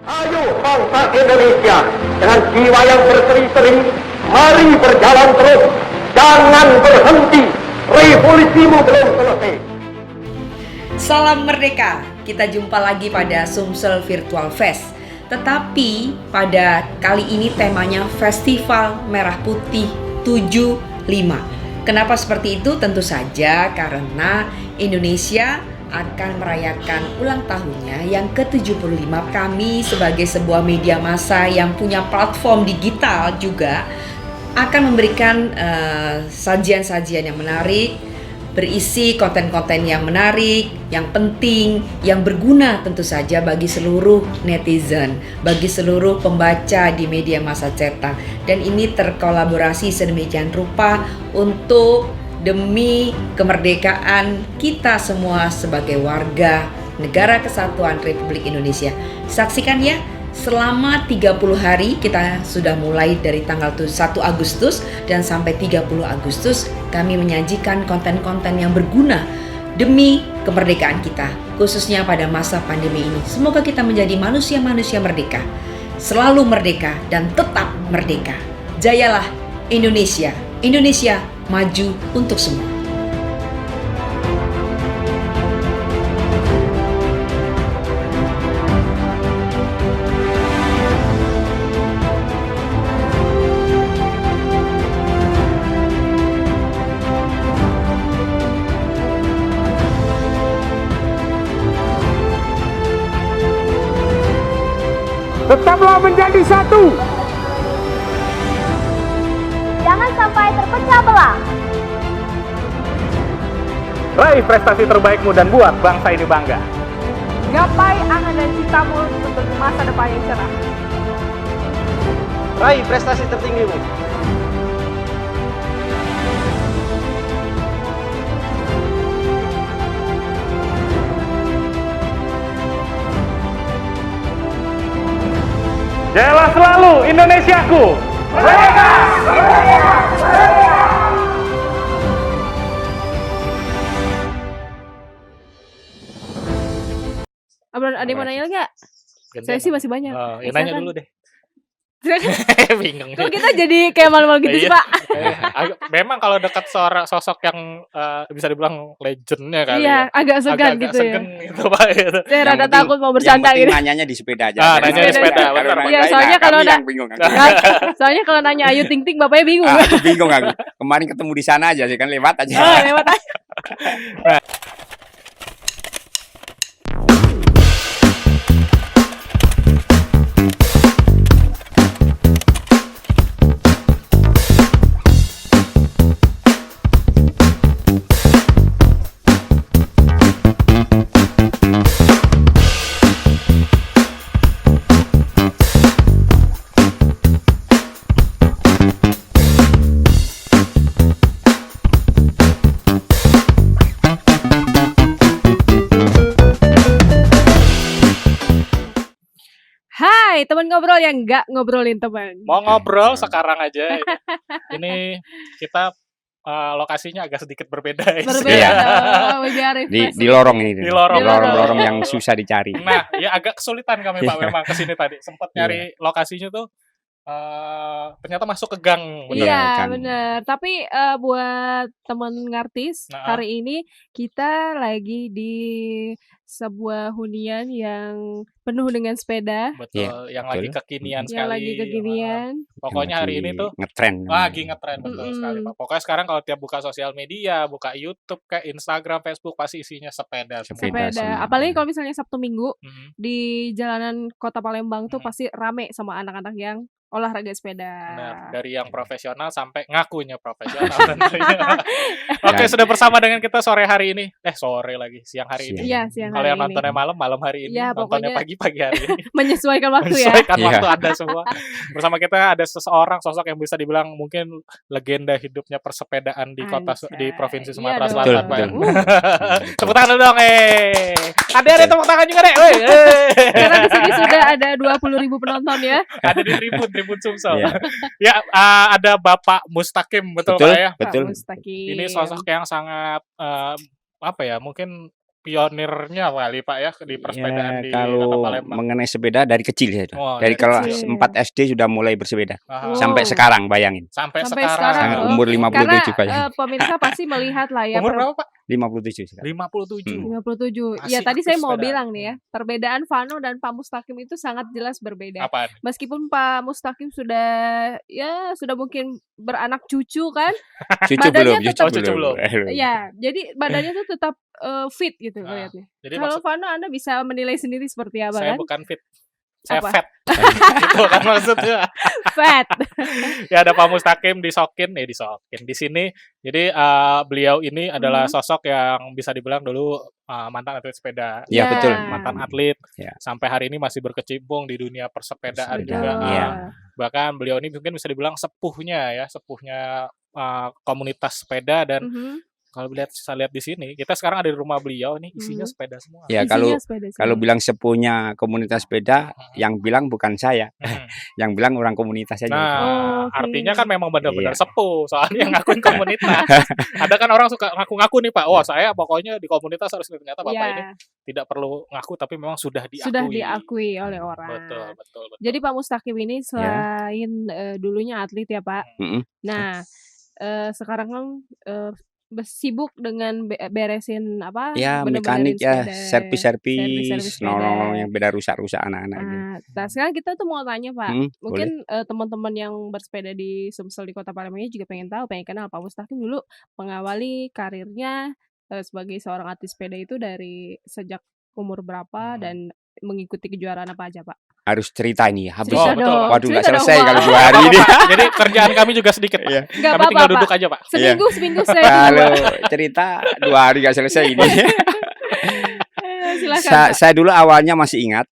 Ayo bangsa Indonesia, dengan jiwa yang berseri-seri, mari berjalan terus, jangan berhenti, revolusimu belum selesai. Salam Merdeka, kita jumpa lagi pada Sumsel Virtual Fest. Tetapi pada kali ini temanya Festival Merah Putih 75. Kenapa seperti itu? Tentu saja karena Indonesia akan merayakan ulang tahunnya yang ke-75. Kami sebagai sebuah media massa yang punya platform digital juga akan memberikan sajian-sajian yang menarik, berisi konten-konten yang menarik, yang penting, yang berguna tentu saja bagi seluruh netizen, bagi seluruh pembaca di media massa cetak. Dan ini terkolaborasi sedemikian rupa untuk demi kemerdekaan kita semua sebagai warga Negara Kesatuan Republik Indonesia. Saksikan ya, selama 30 hari kita sudah mulai dari tanggal 1 Agustus dan sampai 30 Agustus kami menyajikan konten-konten yang berguna demi kemerdekaan kita, khususnya pada masa pandemi ini. Semoga kita menjadi manusia-manusia merdeka, selalu merdeka dan tetap merdeka. Jayalah Indonesia, Indonesia maju untuk semua. Tetaplah menjadi satu. Jangan sampai terpecah belah. Raih prestasi terbaikmu dan buat bangsa ini bangga. Gapai angan dan citamu untuk masa depan yang cerah. Raih prestasi tertinggimu. Jayalah selalu Indonesiaku. Merdeka! Merdeka! Merdeka! Ada yang mau nanya nggak? Saya sih masih banyak. Oh, ya nanya dulu deh. Bingung. Kok kita jadi kayak malu-malu gitu sih, Pak? Memang kalau dekat seorang sosok yang bisa dibilang legendnya kali Iya, ya. agak segan gitu ya. Gitu, Pak. Gitu. Saya rada takut mau bercanda gitu. Nanyanya di sepeda aja. Nanya di sepeda. Benar. Iya, soalnya kalau bingung. Soalnya kalau nanya Ayu Ting Ting, bapaknya bingung. Bingung aku. Kemarin ketemu di sana aja sih kan lewat aja. Oh, lewat aja. Hai, teman ngobrol yang nggak ngobrolin teman. Mau ngobrol sekarang aja. Ini kita lokasinya agak sedikit berbeda. Berbeda. Biar Di lorong ini. Di lorong yang susah dicari. Nah, ya agak kesulitan kami Pak memang kesini tadi. Sempat nyari lokasinya tuh ternyata masuk ke gang. Iya, kan. bener. Tapi buat teman ngartis, hari ini kita lagi di sebuah hunian yang penuh dengan sepeda. Betul, yang lagi kekinian Yang sekali. lagi kekinian. Pokoknya hari ini tuh ngetren. lagi ngetren betul sekali Pak. Pokoknya sekarang kalau tiap buka sosial media, buka YouTube, kayak Instagram, Facebook pasti isinya sepeda semua. Sepeda. Apalagi kalau misalnya Sabtu Minggu di jalanan Kota Palembang tuh pasti rame sama anak-anak yang olahraga sepeda. Benar, dari yang profesional sampai ngakunya profesional tentunya. Oke, sudah bersama dengan kita sore hari ini. Sore lagi, siang hari ini. Iya, siang Kalau hari yang ini. nontonnya malam hari ini. Iya, Nontonnya pokoknya pagi hari ini. menyesuaikan waktu ya. Menyesuaikan waktu Anda semua. Bersama kita ada seseorang sosok yang bisa dibilang mungkin legenda hidupnya persepedaan di kota di provinsi Sumatera Iya Selatan, dong. Pak. Tepuk tangan dulu dong, Ada tepuk tangan juga, Dek. Karena di sini sudah ada 20.000 penonton ya. Ada di Tribun Sumsel. Iya. Ya, ada Bapak Mustaqim, betul Pak ya? Betul. Pak Mustaqim. Ini sosok yang sangat mungkin pionirnya kali Pak ya di persepedaan Ya, di Kota kalau Palembang. mengenai sepeda dari kecil ya. Oh, Dari dari kelas kecil. 4 SD sudah mulai bersepeda. Aha. Sampai Wow. sekarang bayangin. Sampai Sampai sekarang. sekarang. Sampai Oh, umur karena 57 bayangin. pemirsa pasti melihat lah ya Umur berapa Pak? 57 sekarang. 57. 57. Masih Ya tadi aktif saya mau sepedaan. bilang nih ya, perbedaan Vano dan Pak Mustaqim itu sangat jelas berbeda. Apaan? Meskipun Pak Mustaqim sudah mungkin beranak cucu kan, Cucu badannya belum, tetap- cucu belum. ya jadi badannya tuh tetap fit gitu Nah, lihatnya. Jadi Kalau maksud Vano Anda bisa menilai sendiri seperti apa saya kan? bukan fit. Saya Apa? fat. Itu kan maksudnya. Fat. Ya ada Pak Mustaqim disokin di sini. Jadi beliau ini adalah sosok yang bisa dibilang dulu mantan atlet sepeda. Ya, betul. Mantan atlet Ya. sampai hari ini masih berkecimpung di dunia persepedaan Betul. juga. Iya. Bahkan beliau ini mungkin bisa dibilang sepuhnya komunitas sepeda dan Mhm. kalau saya lihat di sini, kita sekarang ada di rumah beliau nih isinya sepeda semua. Ya, Isinya sepeda kalau semua. bilang sepuhnya komunitas sepeda, yang bilang bukan saya, Hmm. yang bilang orang komunitas aja. Nah, Oh, oke. artinya kan memang benar-benar Iya. sepuh, soalnya yang ngakuin komunitas. Ada kan orang suka ngaku-ngaku nih Pak, wah saya pokoknya di komunitas harus ini. Ternyata Bapak ini Ya, tidak perlu ngaku, tapi memang sudah diakui. sudah diakui oleh orang. Betul. Jadi Pak Mustaqim ini selain dulunya atlet ya Pak. Mm-mm. Nah, sekarang kan sibuk dengan beresin apa? Ya, bener-benerin mekanik ya, sepeda, servis-servis, servis-servis sepeda. nolong yang beda rusak-rusak anak-anak. Nah, sekarang kita tuh mau tanya Pak, Hmm, mungkin teman-teman yang bersepeda di Sumsel di Kota Palembang ini juga pengen tahu, pengen kenal Pak Mustaqim dulu mengawali karirnya sebagai seorang atlet sepeda itu dari sejak umur berapa dan mengikuti kejuaraan apa aja Pak? Harus cerita ini ya. Habis Oh, Cerita betul, dong. Pak. waduh nggak cerita dong, selesai Pak. kalau 2 hari ini. Jadi kerjaan kami juga sedikit Pak. Iya. Nggak Kami apa-apa tinggal Pak. duduk aja Pak. Seminggu saya Kalau dulu, cerita 2 hari nggak selesai ini. Pak. Silakan Pak. Saya dulu awalnya masih ingat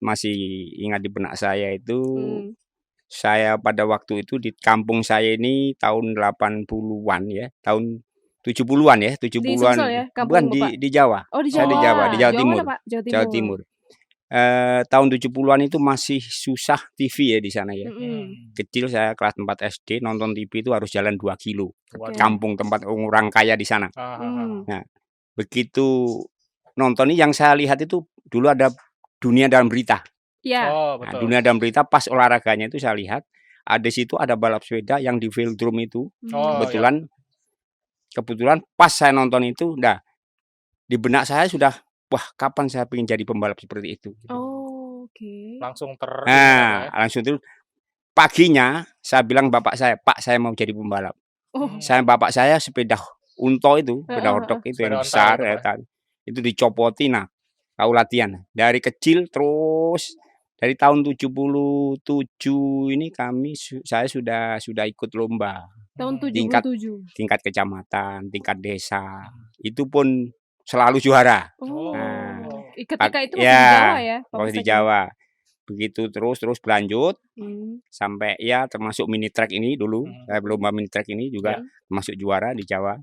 di benak saya itu. Saya pada waktu itu di kampung saya ini tahun 80-an ya, tahun 70-an ya, 70-an. Sumsel ya, kampung Bukan Bapak? di Jawa. Oh di Saya Jawa. di Jawa, di Jawa Timur. mana, Pak? Jawa Timur. Tahun 70-an itu masih susah TV ya di sana ya. Mm-mm. Kecil saya kelas 4 SD nonton TV itu harus jalan 2 kilo. Oke. Kampung tempat orang kaya di sana. Hmm. Begitu nonton ini yang saya lihat itu dulu ada Dunia Dalam Berita. Ya. Oh, Nah, betul. Dunia Dalam Berita pas olahraganya itu saya lihat ada situ ada balap sepeda yang di velodrome itu. Oh, Kebetulan pas saya nonton itu, di benak saya sudah, wah kapan saya ingin jadi pembalap seperti itu. Oh, oke. Langsung Nah, langsung itu paginya saya bilang bapak saya, Pak saya mau jadi pembalap. Oh. Bapak saya sepeda unto itu, sepeda Heeh, hotdog itu Sepeda yang onta besar itu, ya, Pak. itu dicopoti. Nah, kau latihan dari kecil terus dari tahun 77 ini saya sudah ikut lomba Tahun tingkat 77. tingkat kecamatan, tingkat desa. Itu pun selalu juara. Oh. Nah, Ketika itu masih ya, di Jawa ya, Pak Waktu di Mustaqim? Jawa. Begitu terus berlanjut Hmm. sampai ya termasuk mini track ini dulu. Saya lomba mini track ini juga termasuk juara di Jawa.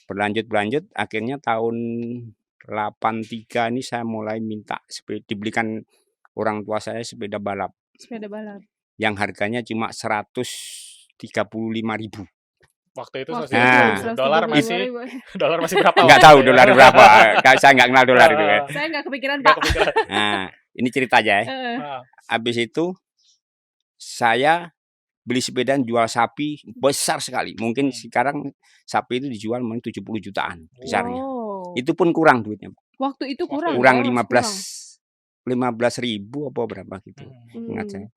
Berlanjut akhirnya tahun 83 ini saya mulai minta dibelikan orang tua saya sepeda balap Sepeda balap. yang harganya cuma 135.000. Waktu itu Waktu Nah. dolar masih berapa? Nggak tahu dolar berapa. Saya nggak kenal dolar itu ya. Saya nggak kepikiran Nggak Pak. kepikiran. Nah, ini cerita aja ya. Ah, Habis itu saya beli sepeda dan jual sapi besar sekali. Mungkin sekarang sapi itu dijual mungkin 70 jutaan besarnya. Wow. Itu pun kurang duitnya. Waktu itu kurang. Kurang ya, 15.000 apa berapa gitu. kurang. Ingat saya.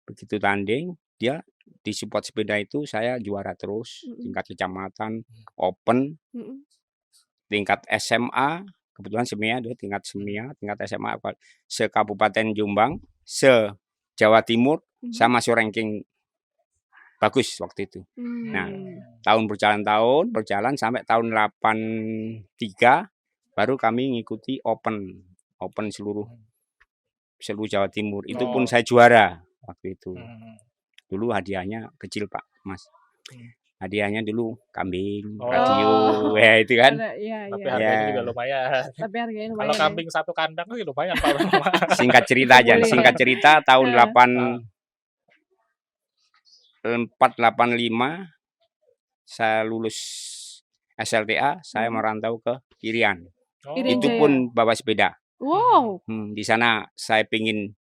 Begitu tanding, dia di support sepeda itu saya juara terus. Tingkat kecamatan, open, Mm-mm. tingkat SMA, kebetulan SEMIA, tingkat SEMIA, tingkat SMA se-Kabupaten Jombang, se-Jawa Timur, saya masih ranking bagus waktu itu. Nah, tahun berjalan sampai tahun 83 baru kami ngikuti open seluruh Jawa Timur. Itu pun saya juara waktu itu. Dulu hadiahnya kecil Pak, Mas. Hadiahnya dulu kambing, radio, ya itu kan. Iya, Tapi iya. harganya juga lumayan. Tapi harganya lumayan. Kalau ya. kambing satu kandang sih lumayan Pak. Singkat cerita aja, tahun 485 saya lulus SLTA, saya merantau ke Irian. Oh. Irian Itu Jaya. pun bawa sepeda. Wow. Di sana saya pingin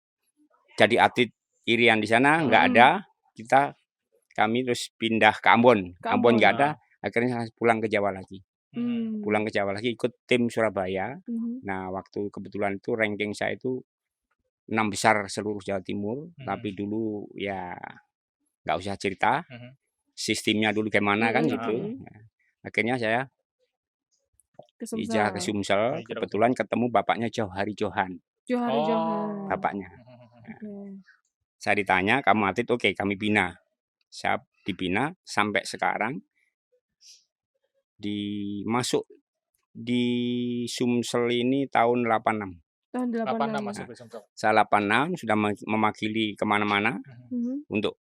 jadi atlet irian di sana nggak Hmm. ada. Kami terus pindah ke Ambon. Ke Ambon nggak Ambon. ada. Akhirnya saya pulang ke Jawa lagi. Hmm. Pulang ke Jawa lagi ikut tim Surabaya. Mhm. Nah, waktu kebetulan itu ranking saya itu 6 besar seluruh Jawa Timur. Tapi dulu ya nggak usah cerita. Sistemnya dulu gimana kan gitu. Nah, akhirnya saya Ke hijrah ke Sumsel. Sumsel. Kebetulan ketemu bapaknya Johari Johan. Johari Oh. Johan. Bapaknya. Oke. Saya ditanya, kamu atlet? Oke, kami bina. Saya dibina sampai sekarang. Masuk di Sumsel ini tahun 86. Tahun 86 86. masuk ke Sumsel. Saya 86 sudah mewakili kemana-mana Mhm. untuk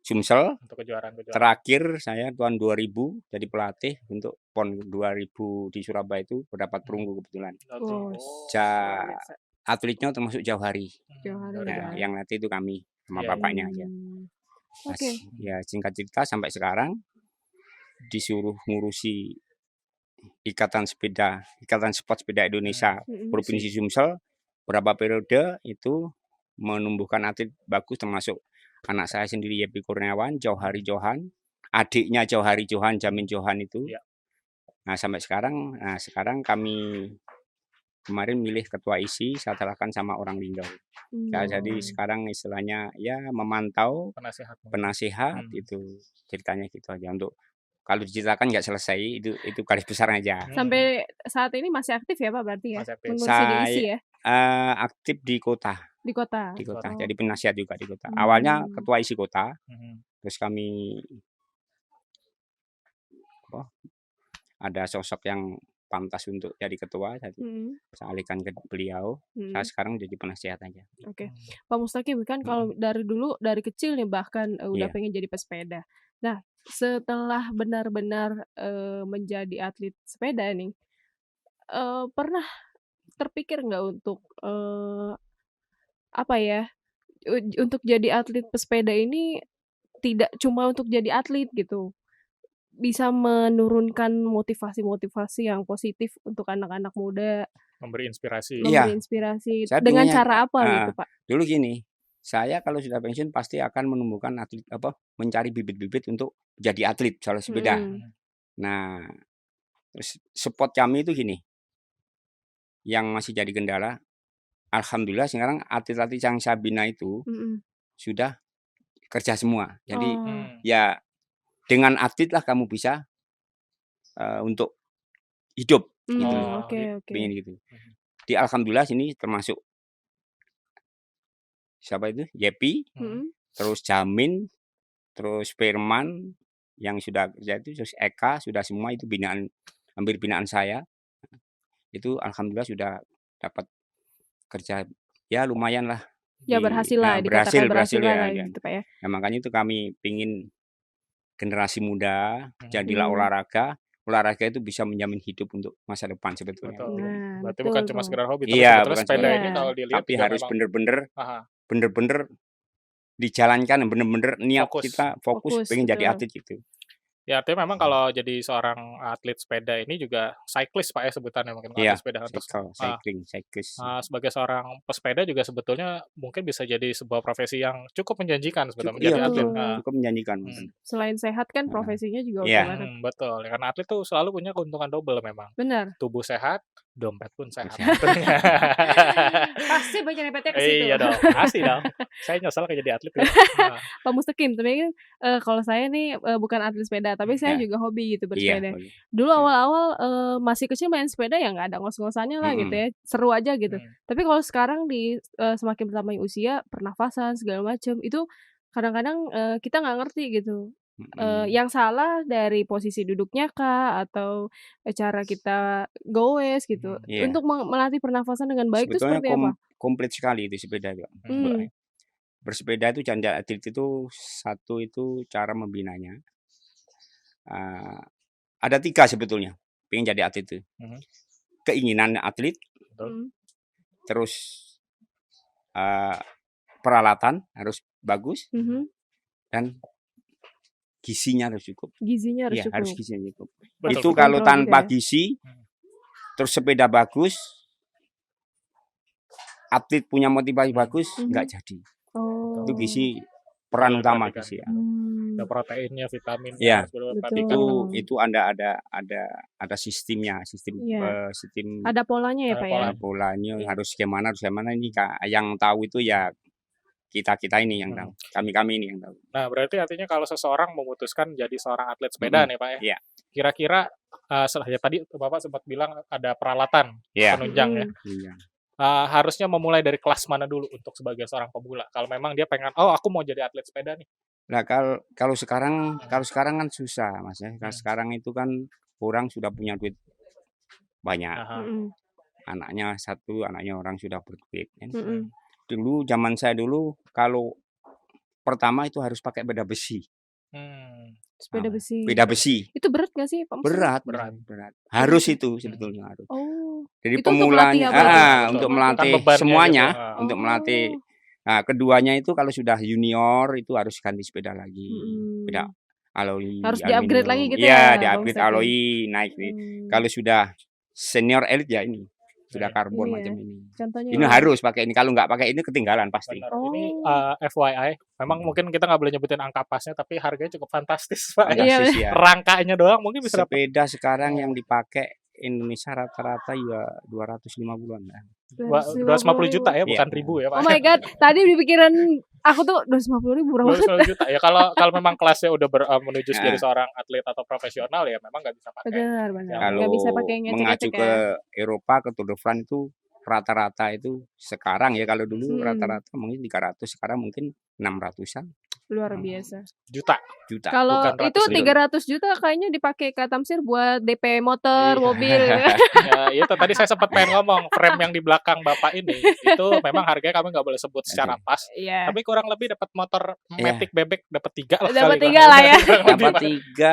Sumsel. Untuk kejuaraan-kejuaraan. Terakhir saya tahun 2000 jadi pelatih untuk PON 2000 di Surabaya itu mendapat perunggu kebetulan. Oh, Ja- luar biasa. Atletnya termasuk Johari. Johari Nah, Johan. yang latih itu kami sama Iya, bapaknya aja. Nah, Oke. ya singkat cerita sampai sekarang disuruh ngurusi Ikatan Sport Sepeda Indonesia Mhm. Provinsi Sumsel berapa periode itu menumbuhkan atlet bagus termasuk anak saya sendiri Yepi Kurniawan, Johari Johan, adiknya Johari Johan, Jamin Johan itu. Iya. Nah, sampai sekarang, kami kemarin milih ketua isi, saya serahkan sama orang Linggau. Ya, jadi sekarang istilahnya ya memantau penasehat itu ceritanya gitu aja. Untuk kalau diceritakan nggak selesai, itu garis besar aja. Sampai saat ini masih aktif ya Pak berarti ya? Masih aktif. Mengurusi DIC ya? Aktif di kota, Di kota. Oh. Oh. Jadi penasihat juga di kota. Awalnya Hmm. ketua isi kota, terus kami ada sosok yang pantas untuk jadi ketua, jadi saya alihkan ke beliau. Saya sekarang jadi penasihat aja. Oke. Pak Mustaqim kan kalau dari dulu dari kecil nih bahkan udah Iya. pengen jadi pesepeda. Nah, setelah benar-benar menjadi atlet sepeda nih, pernah terpikir nggak untuk apa ya? Untuk jadi atlet pesepeda ini tidak cuma untuk jadi atlet gitu. Bisa menurunkan motivasi-motivasi yang positif untuk anak-anak muda, Memberi inspirasi. Iya. memberi inspirasi. Saya Dengan pinginnya, cara apa gitu, Pak? Dulu gini, saya kalau sudah pensiun pasti akan menumbuhkan atlet mencari bibit-bibit untuk jadi atlet soal sepeda. Nah, terus spot kami itu gini, yang masih jadi kendala. Alhamdulillah sekarang atlet-atlet yang saya bina itu sudah kerja semua. Jadi ya dengan atlet lah kamu bisa untuk hidup. Gitu. Oke. Pengen gitu. Di alhamdulillah sini termasuk siapa itu? Yepi, terus Jamin, terus Firman yang sudah kerja itu, terus Eka sudah semua itu hampir binaan saya. Itu alhamdulillah sudah dapat kerja ya lumayan lah. Ya berhasil lah, berhasil lah ya. gitu Pak ya. Nah, makanya itu kami pingin generasi muda jadilah olahraga itu bisa menjamin hidup untuk masa depan sebetulnya. Betul. Nah, Berarti betul bukan cuma tuh. sekedar hobi, tapi Iya, sebetulnya bukan sepeda sekedar- ini kalau dilihat Tapi juga harus memang bener-bener dijalankan, bener-bener niat Fokus. kita fokus pengen jadi betul. atlet gitu. ya artinya memang kalau jadi seorang atlet sepeda ini juga cyclist Pak ya sebutannya mungkin Iya, atlet sepeda. Terus, cyclist. sebagai seorang pesepeda juga sebetulnya mungkin bisa jadi sebuah profesi yang cukup menjanjikan sebetulnya Iya, menjadi atlet. betul. cukup menjanjikan. Selain sehat kan profesinya juga Iya. udah banget. Betul, karena atlet tuh selalu punya keuntungan double memang. Benar. Tubuh sehat, dompet pun sehat. Pasti banyak nepetnya ke situ. Iya dong, pasti dong. Saya nyesel kayak jadi atlet. Nah, Pak Mustaqim, tapi kan kalau saya nih bukan atlet sepeda, tapi saya Ya. juga hobi gitu Iya, bersepeda. Dulu awal-awal masih kecil main sepeda ya nggak ada ngos-ngosannya lah gitu ya, seru aja gitu. Tapi kalau sekarang semakin bertambahnya usia, pernafasan segala macam itu kadang-kadang kita nggak ngerti gitu. Yang salah dari posisi duduknya kah atau cara kita goes gitu. Iya. Untuk melatih pernafasan dengan baik itu Sebetulnya seperti apa? komplit sekali itu sepeda. Bersepeda itu jangan atlet itu satu itu cara membinanya. Ada 3 sebetulnya pengen jadi atlet itu. Keinginan atlet, terus peralatan harus bagus dan gizinya harus cukup. Gizinya harus Iya, cukup. harus gizinya cukup. Betul, Itu betul. kalau Kontrol tanpa gitu ya. gizi terus sepeda bagus, atlet punya motivasi bagus, nggak jadi. Oh. Itu gizi peran Iya, utama perhatikan. gizi ya. Ada proteinnya, vitaminnya, Iya. harus benar-benar Betul. perhatikan. Itu ada sistemnya, sistem Iya. sistem Ada polanya ya, Ada Pak ya? polanya harus gimana ini yang tahu itu ya kita ini yang tahu, kami ini yang tahu. Nah, berarti artinya kalau seseorang memutuskan jadi seorang atlet sepeda nih Pak ya. Iya. Kira-kira setelah ya tadi Bapak sempat bilang ada peralatan Iya. penunjang ya. Iya. Harusnya memulai dari kelas mana dulu untuk sebagai seorang pemula? Kalau memang dia pengen, oh aku mau jadi atlet sepeda nih. Nah, kalau sekarang kan susah, Mas ya. Sekarang itu kan orang sudah punya duit banyak. Aha. Anaknya satu, anaknya orang sudah berduit. Kan. Mm-mm. Dulu zaman saya dulu kalau pertama itu harus pakai sepeda besi. Sepeda besi. Sepeda besi. Itu berat gak sih, Pak? Berat. Harus itu sebetulnya harus. Oh. Jadi Itu untuk melatih pemulanya apa itu? untuk Kan melatih bebannya semuanya, gitu. untuk melatih. Nah, keduanya itu kalau sudah junior itu harus ganti sepeda lagi. Sepeda alloy. Harus di-upgrade lagi gitu Iya, ya, di-upgrade Bang Saki? alloy naik nih. Kalau sudah senior elite ya ini. Sudah Iya. karbon Iya. macam ini. Contohnya Ini harus pakai ini. Kalau nggak pakai ini ketinggalan pasti. Benar. Ini FYI, memang mungkin kita nggak boleh nyebutin angka pasnya, tapi harganya cukup fantastis Pak. Iya, Fantastis ya. Rangkanya doang mungkin bisa dapat Sepeda sekarang yang dipakai Indonesia rata-rata ya 250-an. 250 juta ya, bukan Iya. ribu ya Pak. Oh my god, tadi di pikiran aku tuh 250.000 murah banget. 250 juta ya, kalau memang kelasnya udah menuju jadi seorang atlet atau profesional ya memang nggak bisa pakai. Benar. Kalau Nggak bisa pakai yang mengacu ngecek-ngecek ke ya. Eropa, ke Tour de France itu rata-rata itu sekarang ya, kalau dulu rata-rata mungkin 300, sekarang mungkin 600-an Luar biasa. Juta. Kalau bukan itu ratus ribu. 300 juta kayaknya dipakai Kak Tamsir buat DP motor, Iya. mobil. Ya, itu tadi saya sempat pengen ngomong frame yang di belakang Bapak ini itu memang harganya kami nggak boleh sebut secara pas. Iya. Tapi kurang lebih dapat motor Matic bebek dapat 3 lah. Dapat kali, 3 lah ya. Kurang lebih, dapat Pak. 3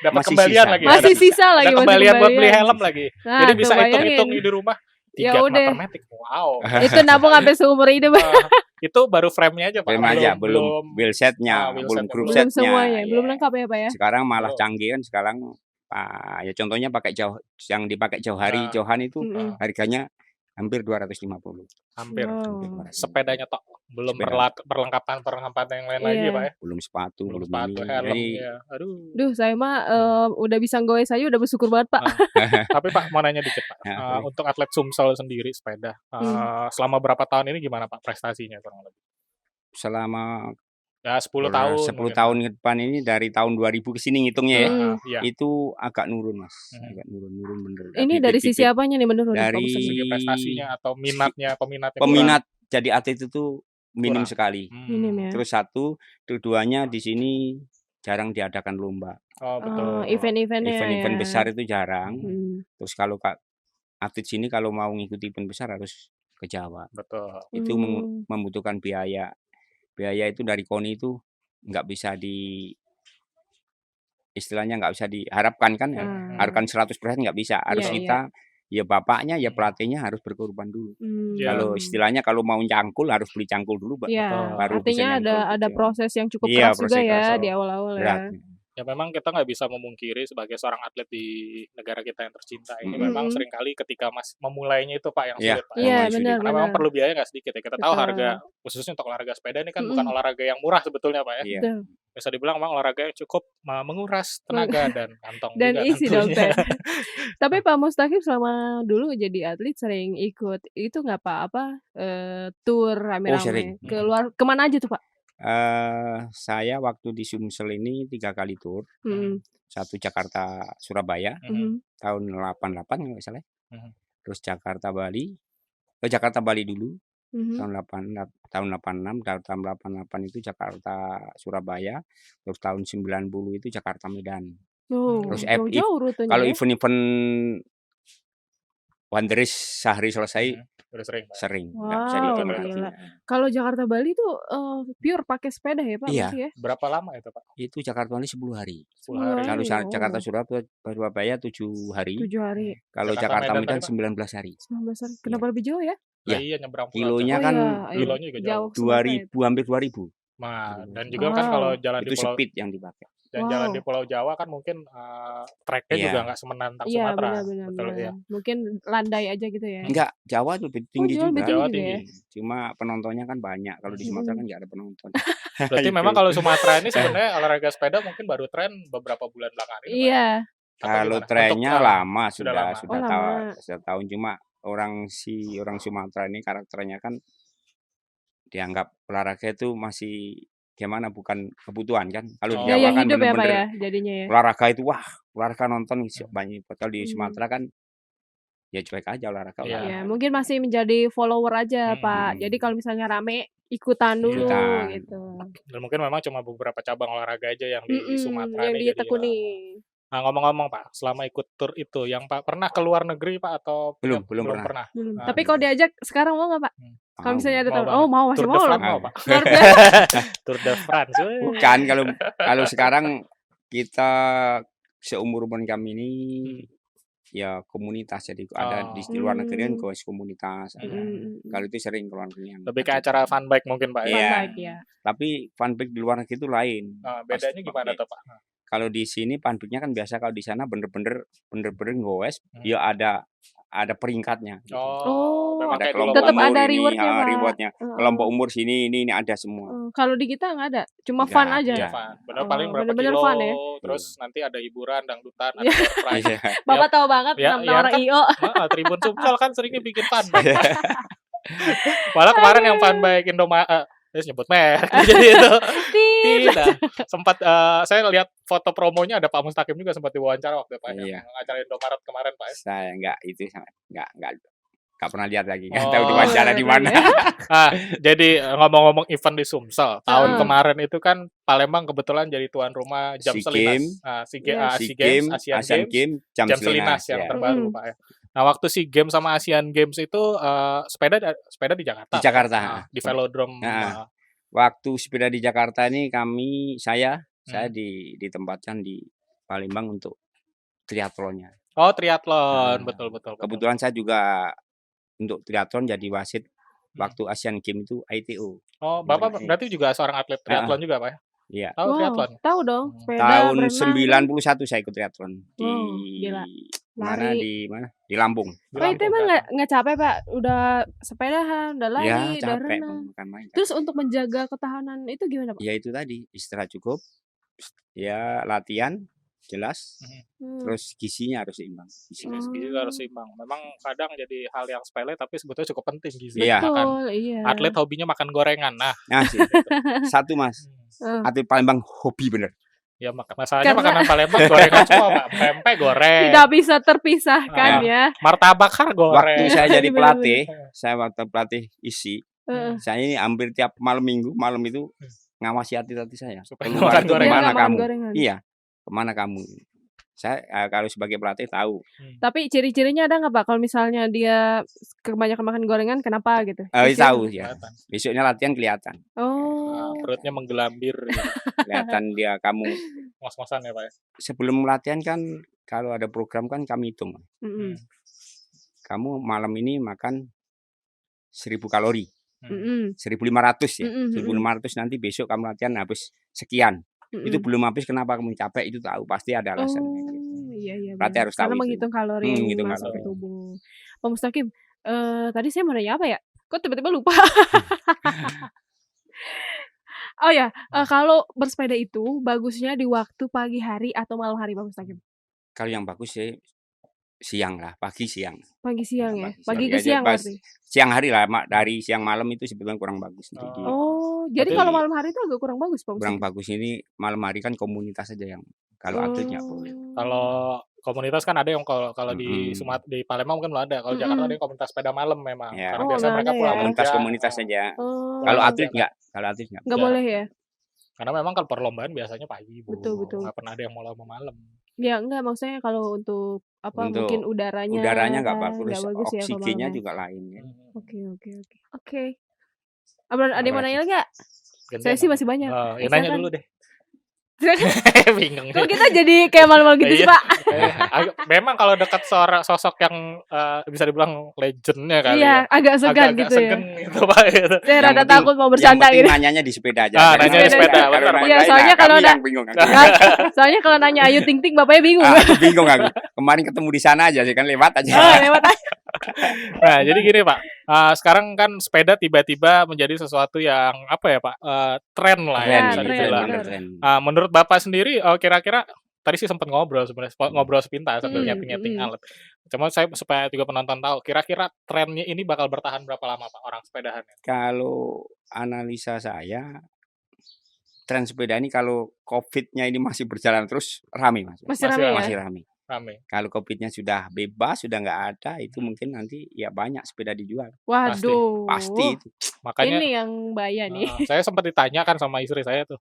Dapat masih kembalian sisa. lagi. Masih sisa Ada lagi, masih kembalian buat beli kembalian. helm lagi. Nah, Jadi tuh bisa bayangin. hitung-hitung di rumah. Ya 3 udah. motor Matic. Wow. Itu nabung sampai seumur hidup. Itu baru frame-nya aja Pak. Belum aja, belum wheel setnya, wheel belum setnya, group Belum setnya. semuanya, ya. belum lengkap ya, Pak ya. Sekarang malah Belum. canggih kan, sekarang ya contohnya pakai yang dipakai Jauhari, Johan itu harganya hampir 250. Hampir. Wow. Sepedanya tok. Belum Sepeda. perlengkapan yang lain Iya. lagi Pak ya. Belum sepatu, Belum belum sepatu, ini. helm Jadi ya. Aduh. Duh, saya mah udah bisa nggoes saya udah bersyukur banget, Pak. Tapi Pak mau nanya dikit Pak. Ya, boleh. Untuk atlet Sumsel sendiri sepeda, selama berapa tahun ini gimana Pak prestasinya kurang lebih? selama Ya 10 tahun. 10 mungkin. tahun ke depan ini, dari tahun 2000 ke sini ngitungnya ya, Iya. itu agak nurun Mas, Hmm. agak nurun bener. Ini dari sisi apanya nih menurun? Pak Dari Muslim? Segi prestasinya atau peminatnya peminat jadi atlet itu minim Kurang. sekali. Minim ya. Terus keduanya di sini jarang diadakan lomba. Oh betul. Event-eventnya Event-event ya. besar itu jarang. Terus kalau atlet sini kalau mau ngikuti event besar harus ke Jawa. Betul. Itu membutuhkan biaya. Biaya itu dari KONI itu nggak bisa istilahnya nggak bisa diharapkan kan ya. Harapkan 100% nggak bisa. Harus Iya, kita ya bapaknya ya pelatihnya harus berkorban dulu. Iya. Kalau istilahnya kalau mau cangkul harus beli cangkul dulu, Iya, baru artinya bisa nyangkul ada gitu. proses yang cukup Iya, keras juga proses ya keras. di awal-awal ya. Berat. Ya memang kita nggak bisa memungkiri sebagai seorang atlet di negara kita yang tercinta ini memang seringkali ketika memulainya itu Pak yang Iya. sulit Pak. Iya, Memang benar, Karena memang benar. perlu biaya nggak sedikit ya. Kita tahu Betul. harga khususnya untuk olahraga sepeda ini kan bukan olahraga yang murah sebetulnya Pak ya. Iya. Betul. Bisa dibilang memang olahraga yang cukup menguras tenaga dan kantong Dan juga isi tentunya. dompet. Tapi Pak Mustaqim selama dulu jadi atlet sering ikut itu nggak Pak tour rame-rame sering. ke luar kemana aja tuh Pak? Saya waktu di Sumsel ini 3 kali tur. Satu Jakarta Surabaya tahun 88 kalau nggak salah. Terus Jakarta Bali. Jakarta Bali dulu tahun 86, tahun 88 itu Jakarta Surabaya. Terus tahun 90 itu Jakarta Medan. Oh, Terus jauh-jauh rutenya. kalau ya. event-event one race sehari selesai Udah sering Pak. sering, nggak bisa Wow, dihitung lagi. gila. Kalau Jakarta Bali tuh pure pakai sepeda ya Pak? Iya. berarti ya? Berapa lama itu Pak? Itu Jakarta Bali 10 hari. 10 hari. Kalau Oh. Jakarta Surabaya 7 hari. 7 hari. Kalau Jakarta Jakarta Medan Medan tadi, Pak? 19 hari. 19 hari. Kenapa lebih jauh ya? Nah, Ya. iya nyebrang pulau. Kilonya Oh kan iya, Kilonya juga jauh. Jauh Sumatera 2000 hampir 2000. Nah, dan juga kan Wow. kalau jalan di Itu pulau speed yang dipakai. Dan jalan di Wow. Pulau Jawa kan mungkin treknya juga Iya. nggak semenantang Iya, Sumatera. benar benar Betul, iya. benar. Mungkin landai aja gitu ya? Enggak, Jawa lebih Oh, tinggi Jawa lebih juga. tinggi Jawa juga ya? tinggi. Cuma penontonnya kan banyak. Kalau di Sumatera Mhm. kan nggak ada penonton. Berarti memang Itu. kalau Sumatera ini sebenarnya olahraga sepeda mungkin baru tren beberapa bulan belakangan ini, Pak, ya? Iya. Atau Kalau gimana? Untuk trennya lama sudah sudah lama. Oh, lama. sudah tahun, cuma orang Sumatera ini karakternya kan dianggap olahraga itu masih gimana, bukan kebutuhan kan. Kalau di Oh. Gaya Jawa kan hidup ya, Pak, bener-bener ya, jadinya ya? olahraga itu, wah, olahraga nonton banyak. Kalau di Mhm. Sumatera kan ya cuek aja olahraga, Iya. Iya, mungkin masih menjadi follower aja, Pak. Mhm. Jadi kalau misalnya rame, ikutan dulu Ikutan. gitu. Dan mungkin memang cuma beberapa cabang olahraga aja yang di Sumatera Yang ini jadi ditekuni. Nah, ngomong-ngomong, Pak, selama ikut tur itu yang Pak pernah ke luar negeri, Pak, atau Belum belum pernah. pernah? Belum. Nah, Tapi kalau diajak sekarang mau nggak, Pak? Kalau Mau. misalnya ada Mau teman, banget. oh mau, masih Tour de mau loh. France mau, Pak. Luar biasa. Tour de France. weh. Bukan, kalau sekarang kita seumur-umuran kami ini ya komunitas, jadi ada di luar negeri kan komunitas. ada. Kalau itu sering ke luar negeri. yang Lebih ke ada. acara fun bike mungkin, Pak, ya? Iya. Fun bike, ya. Tapi fun bike di luar negeri itu lain. Bedanya gimana tuh, Pak? Kalau di sini fun bike-nya kan biasa, kalau di sana bener-bener ngowes, ya ada peringkatnya. Gitu. Oh, memang Ada kayak di kelompok tetap lomba ada umur ini, reward-nya, Pak. rewardnya. Kelompok umur sini, ini ada semua. Kalau di kita nggak ada, cuma Nggak fun ada. aja. Iya, fun. Benar Oh, paling berapa bener-bener kilo, fun ya? terus nanti ada hiburan, dangdutan, ada Iya. door prize. Iya. Bapak tahu banget Ya, namanya ya orang kan? IO. Tribun Sumsel kan seringnya bikin fun bike. Malah kemarin yang fun bike nyebut merek jadi itu tidak sempat saya lihat foto promonya ada Pak Mustaqim juga, sempat diwawancara waktu Pak Iya. yang acara Indomaret kemarin, Pak. Saya nggak pernah lihat lagi, nggak Oh. tahu diwawancara di mana. Jadi ngomong-ngomong event di Sumsel tahun Heeh. kemarin itu kan Palembang kebetulan jadi tuan rumah Jam SEA Selinas. SEA Games, Asian Games, Jam Jam Selinas yang ya. terbaru, Pak, ya. Nah, waktu SEA Games sama Asian Games itu sepeda di Jakarta. Di Jakarta. Di velodrome. Nah, waktu sepeda di Jakarta ini saya ditempatkan di Palembang untuk triathlonnya. Oh, triathlon, betul. Kebetulan saya juga untuk triathlon jadi wasit waktu Asian Games itu ITO. Oh, Bapak berarti juga seorang atlet triathlon juga, Pak, ya? Iya. Tahu triathlon? Tahu dong, sepeda, Tahun berenang. 91 saya ikut triathlon di gila. mana Lari. di mana? Di Lampung. Di Pak, itu Lampung, emang triathlon. nggak capek, Pak? Udah sepedahan, udah Ya lari, udah capek, renang. bukan main. Terus untuk menjaga ketahanan itu gimana, Pak? Ya itu tadi, istirahat cukup, ya latihan jelas, terus gizinya harus seimbang. Gizi harus seimbang. Memang kadang jadi hal yang sepele tapi sebetulnya cukup penting gizi. Iya. Betul, iya. Atlet hobinya makan gorengan. Nah, sih. Satu Mas, atlet Palembang hobi bener. ya masalahnya Karena- makanan Palembang gorengan semua, Pak. Pempek goreng. Tidak bisa terpisahkan ya. Martabak har goreng. Waktu saya jadi Bener-bener. pelatih, waktu pelatih isi, saya ini hampir tiap malam itu ngawasi atlet-atlet saya. Supaya Keluar makan itu gorengan. kemana Biar nggak makan kamu? gorengan. Iya, kemana kamu? Saya kalau sebagai pelatih tahu. Tapi ciri-cirinya ada nggak, Pak? Kalau misalnya dia kebanyakan makan gorengan, kenapa gitu? Tahu ya. Kelihatan. Besoknya latihan kelihatan. Oh. Perutnya menggelambir. Gitu. Kelihatan dia kamu. Ngos-ngosan ya, Pak, ya? Sebelum latihan kan kalau ada program kan kami hitung. Mm-mm. Kamu malam ini makan 1000 kalori. Mm-mm. 1500 ya. Mm-mm. 1500 nanti besok kamu latihan habis sekian. Itu belum habis, kenapa kamu capek, itu tahu, pasti ada alasan. Iya. Berarti benar. harus tahu Karena itu. menghitung kalori yang Menghitung masuk ke kalori. tubuh. Pak Mustaqim, tadi saya mau nanya apa ya? Kok tiba-tiba lupa? Oh ya, kalau bersepeda itu bagusnya di waktu pagi hari atau malam hari, Pak Mustaqim? Kalau yang bagus sih siang lah, pagi siang. Pagi siang ya? Pagi Pagi siang. ke Ya, siang pas berarti? Siang hari lah, dari siang malam itu sebetulnya kurang bagus. Jadi Oh, jadi Berarti- kalau malam hari itu agak kurang bagus, Pak kurang Mustaqim? bagus ini malam hari kan komunitas saja yang kalau atlet nggak boleh. Kalau komunitas kan ada yang kalau di di Palembang mungkin belum ada. Kalau Jakarta ada yang komunitas sepeda malam memang. Ya. Karena Oh, biasanya mereka nggak ada pulang ya. kerja. Komunitas saja. Oh, Kalau Pulang atlet kerja, nggak, nggak. nggak boleh ya? Karena memang kalau perlombaan biasanya pagi, Bu. Betul. Nggak pernah ada yang mulai malam. Ya enggak, maksudnya kalau untuk Untuk mungkin udaranya nggak kan bagus, nggak bagus ya kalau oksigennya malam. juga lain ya. Oke. Ada yang mau nanya lagi nggak? Gantian Saya sih lah. masih banyak. Ya nanya Silakan. dulu deh. Bingung. Kok kita jadi kayak malu-malu gitu sih, Iya. Pak? Memang kalau dekat seorang sosok yang bisa dibilang legendnya kali Iya, ya. agak segan Agak-agak gitu ya. segan gitu Pak. Gitu. Saya Yang rada penting- takut mau bercanda yang penting gitu. nanyanya di sepeda aja. Ah, Karena nanya di sepeda, kalau benar, nanya Iya, lain, soalnya nah, kalau kami udah- yang bingung. Soalnya kalau nanya Ayu Ting Ting, bapaknya bingung. Aku bingung aku. Kemarin ketemu di sana aja sih kan lewat aja. Oh, lewat aja. Nah, jadi gini Pak, sekarang kan sepeda tiba-tiba menjadi sesuatu yang apa ya Pak, tren lah ya Tren, bisa tren, dibilang. benar. Keren. Menurut Bapak sendiri, kira-kira tadi sih sempat ngobrol sebenarnya, ngobrol sepintas sambil nyeting-nyeting alat. Cuma saya supaya juga penonton tahu, kira-kira trennya ini bakal bertahan berapa lama Pak orang sepedahan? Kalau analisa saya, tren sepeda ini kalau COVID-nya ini masih berjalan terus rame Mas. Masih Masih rame ya? Masih rame. Rame. Kalau COVID-nya sudah bebas, sudah nggak ada, itu mungkin nanti ya banyak sepeda dijual. Waduh. Pasti itu. Makanya Ini yang bahaya nih. saya sempat ditanyakan sama istri saya tuh,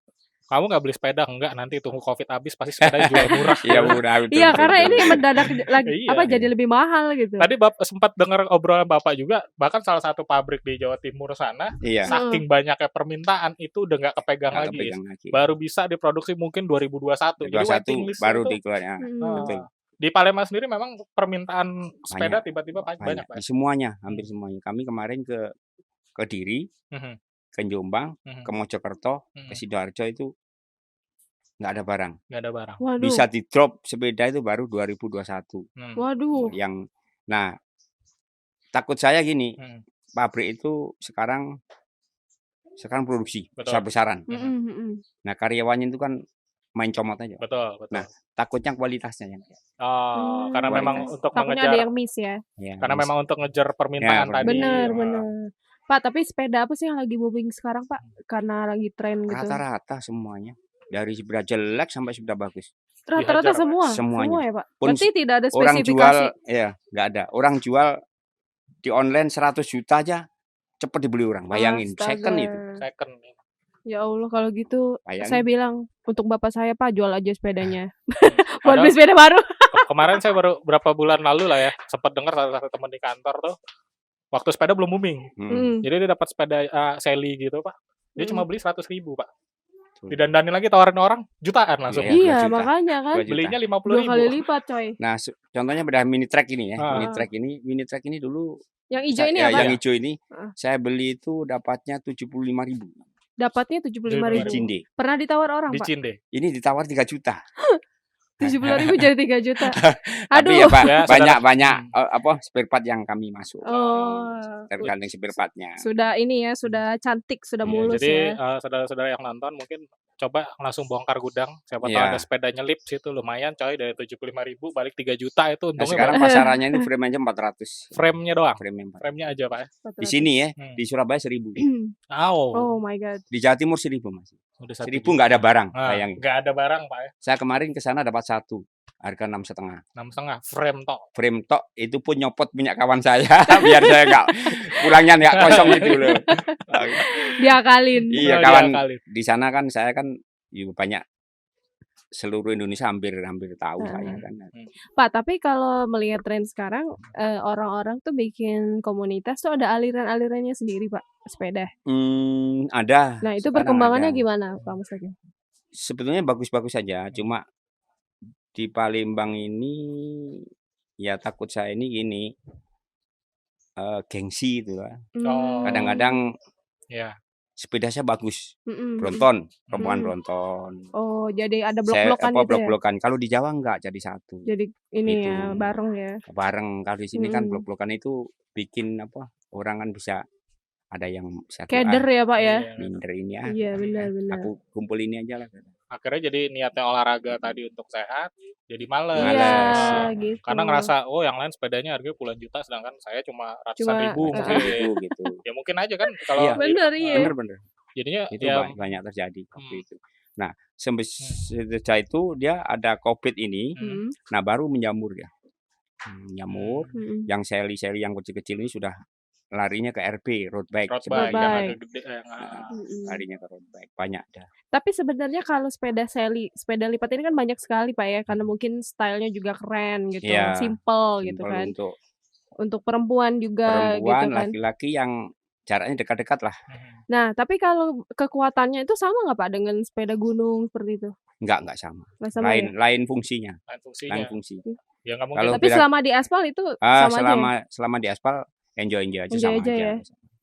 kamu nggak beli sepeda? Enggak, nanti tunggu COVID habis pasti sepeda jual murah. Iya udah. Iya, karena ini mendadak lagi Iya. jadi lebih mahal gitu. Tadi sempat dengar obrolan Bapak juga, bahkan salah satu pabrik di Jawa Timur sana, Iya. saking banyaknya permintaan itu udah nggak kepegang Nggak lagi. kepegang lagi. Baru bisa diproduksi mungkin 2021. Jadi 21 waiting list baru itu, dikeluarkan. Betul. di Palembang sendiri memang permintaan sepeda tiba-tiba banyak Banyak. Pak. Semuanya, hampir semuanya. Kami kemarin ke Kediri, Mhm, ke Jombang, mhm, ke Mojokerto, mhm. ke Sidoarjo itu nggak ada barang. Nggak ada barang. Waduh. Bisa di drop sepeda itu baru 2021. Waduh. Nah, takut saya gini, Hmm. pabrik itu sekarang produksi Betul. besar-besaran. Mm-mm. Nah, karyawannya itu kan main comot aja. Betul, betul. Nah, takutnya kualitasnya yang Karena kualitas. memang untuk Takutnya mengejar, ada yang miss ya. ya, karena harus- memang untuk ngejar permintaan Ya, tadi. Bener, Ah, bener. Pak, tapi sepeda apa sih yang lagi booming sekarang, Pak? Karena lagi tren gitu. rata-rata semuanya. Dari sepeda jelek sampai sepeda bagus. Rata-rata dihajar, Pak. semua. Semuanya. Semua ya, Pak. Pun Berarti tidak ada Orang jual, spesifikasi. ya nggak ada. Orang jual di online 100 juta aja cepet dibeli orang. Bayangin, Astaga. second itu. Second. Ya Allah, kalau gitu Bayangin. saya bilang untuk bapak saya, Pak, jual aja sepedanya. Buat Padahal beli sepeda baru. kemarin saya baru berapa bulan lalu lah ya, sempat dengar salah satu teman di kantor tuh, waktu sepeda belum booming. Mm. Jadi dia dapat sepeda Sally gitu Pak. Dia cuma beli 100.000 Pak. Tuh. Didandanin lagi tawarin orang jutaan langsung. Iya. Iya, 2 juta. makanya kan. 2 juta. Belinya 50.000. 2 kali lipat, coy. Nah, contohnya beda mini track ini ya. Ah. Mini track ini dulu Yang hijau ini ya, apa? yang hijau ini Ah. saya beli itu dapatnya 75.000 Dapatnya 75.000. di Cinde. Pernah ditawar orang, Di Pak? Cinde. Ini ditawar 3 juta. 70.000 jadi 3 juta. Tapi Aduh. ya Pak, Ya, banyak spare part yang kami masuk. Oh. Tergantung spare partnya. Sudah ini ya, sudah cantik, sudah Iya, mulus Jadi ya. saudara-saudara yang nonton mungkin coba langsung bongkar gudang. Siapa tahu Iya. ada sepeda nyelip situ lumayan coy, dari 75.000 balik 3 juta itu Nah, untungnya sekarang berapa? pasarannya ini frame aja 400. Frame-nya doang. Frame 400. Frame-nya aja Pak ya. Di sini ya, Hmm. di Surabaya 1.000. Oh my god. Di Jawa Timur 1.000 Mas. Udah 1 1.000 nggak ada barang, Nah, bayangin. nggak ada barang Pak ya. Saya kemarin ke sana dapat 1, harga 6,5. 6,5 frame tok. Frame tok itu pun nyopot punya kawan saya biar saya nggak pulangnya nggak kosong gitu loh. Diakalin. Iya Oh, kawan diakalin. di sana kan saya kan banyak seluruh Indonesia hampir tahu saya kan. Pak, tapi kalau melihat tren sekarang, orang-orang tuh bikin komunitas tuh ada aliran-alirannya sendiri, Pak, sepeda. Ada. Nah, itu sekarang perkembangannya ada. gimana, Pak Mustaqim? Sebetulnya bagus-bagus saja, cuma di Palembang ini ya takut saya ini gini, gengsi itu lah. Oh. Kadang-kadang Ya. sepeda saya bagus, Mm-mm. Bronton, rombongan Mm. Bronton. Oh, jadi ada Saya blok-blokan gitu ya? blok-blokan. Kalau di Jawa enggak jadi satu. Jadi ini Gitu. ya, bareng ya? Bareng. Kalau di sini kan Mm-mm. blok-blokan itu bikin orang kan bisa ada yang satu Keder ya, Pak ya? Iya. minder ini ya. Iya, benar-benar. Aku kumpul ini aja lah. Akhirnya jadi niatnya olahraga tadi untuk sehat, jadi males. Iya, Males. gitu. Karena ngerasa, oh yang lain sepedanya harganya puluhan juta, sedangkan saya cuma ratusan Cuma, ribu mungkin. Itu gitu. Ya mungkin aja kan kalau Iya. Bener, iya. Bener-bener. jadinya Itu ya banyak terjadi waktu Hmm. itu. Nah, sejak itu dia ada COVID ini, Mm-mm. nah baru menjamur ya. Menjamur. Mm-mm. Yang seri-seri yang kecil-kecil ini sudah larinya ke RB, road bike. road sebenarnya. bike yang bike. agak gede yang Mm-mm. Larinya ke road bike. Banyak dah. Tapi sebenarnya kalau sepeda lipat ini kan banyak sekali, Pak ya, karena mungkin stylenya juga keren gitu, Iya, simple gitu Simpel kan. untuk Untuk perempuan juga gitu perempuan, kan. laki-laki yang jaraknya dekat-dekat lah. Nah, tapi kalau kekuatannya itu sama nggak Pak dengan sepeda gunung seperti itu? Enggak sama. Nggak sama ya? Lain fungsinya, Lain fungsinya. lain fungsi. Ya nggak mungkin. Kalau Tapi beda- selama di aspal itu sama aja ya? selama di aspal enjoy aja Enjoy sama aja aja. ya?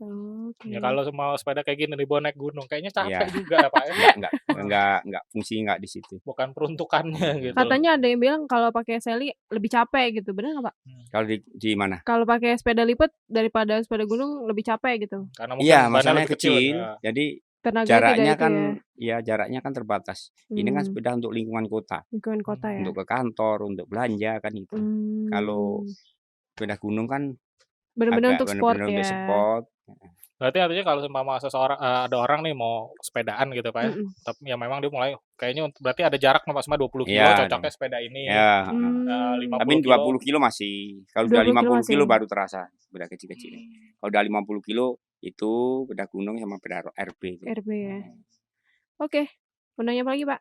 Oke. Ya kalau mau sepeda kayak gini dibawa naik gunung, kayaknya capek Iya. juga ya Pak. Ya. Enggak fungsi enggak di situ. Bukan peruntukannya gitu. Katanya ada yang bilang kalau pakai seli lebih capek gitu, benar nggak Pak? Kalau di mana? Kalau pakai sepeda lipat daripada sepeda gunung lebih capek gitu. Karena mungkin Iya, bannya masalahnya lebih kecil. ya. Jadi Tenaganya jaraknya tidak itu kan ya. jaraknya kan terbatas. Ini kan Hmm, sepeda untuk lingkungan kota, lingkungan kota ya. untuk ke kantor, untuk belanja kan itu. Kalau Hmm, sepeda gunung kan benar-benar agak untuk sport benar-benar untuk ya. sport. Berarti artinya kalau seumpama seseorang ada orang nih mau sepedaan gitu Pak ya. Mm-mm. Tapi ya memang dia mulai kayaknya berarti ada jarak maksimal 20 kilo Iya, cocoknya sepeda ini. Ya, Hmm, 50 tapi kilo. 20 kilo masih. Kalau udah 20 kilo 50 kilo masih. baru terasa sepeda kecil-kecil. Kalau udah 50 kilo itu sepeda gunung sama sepeda RB itu. RB ya. Oke, mau nanya apa lagi Pak?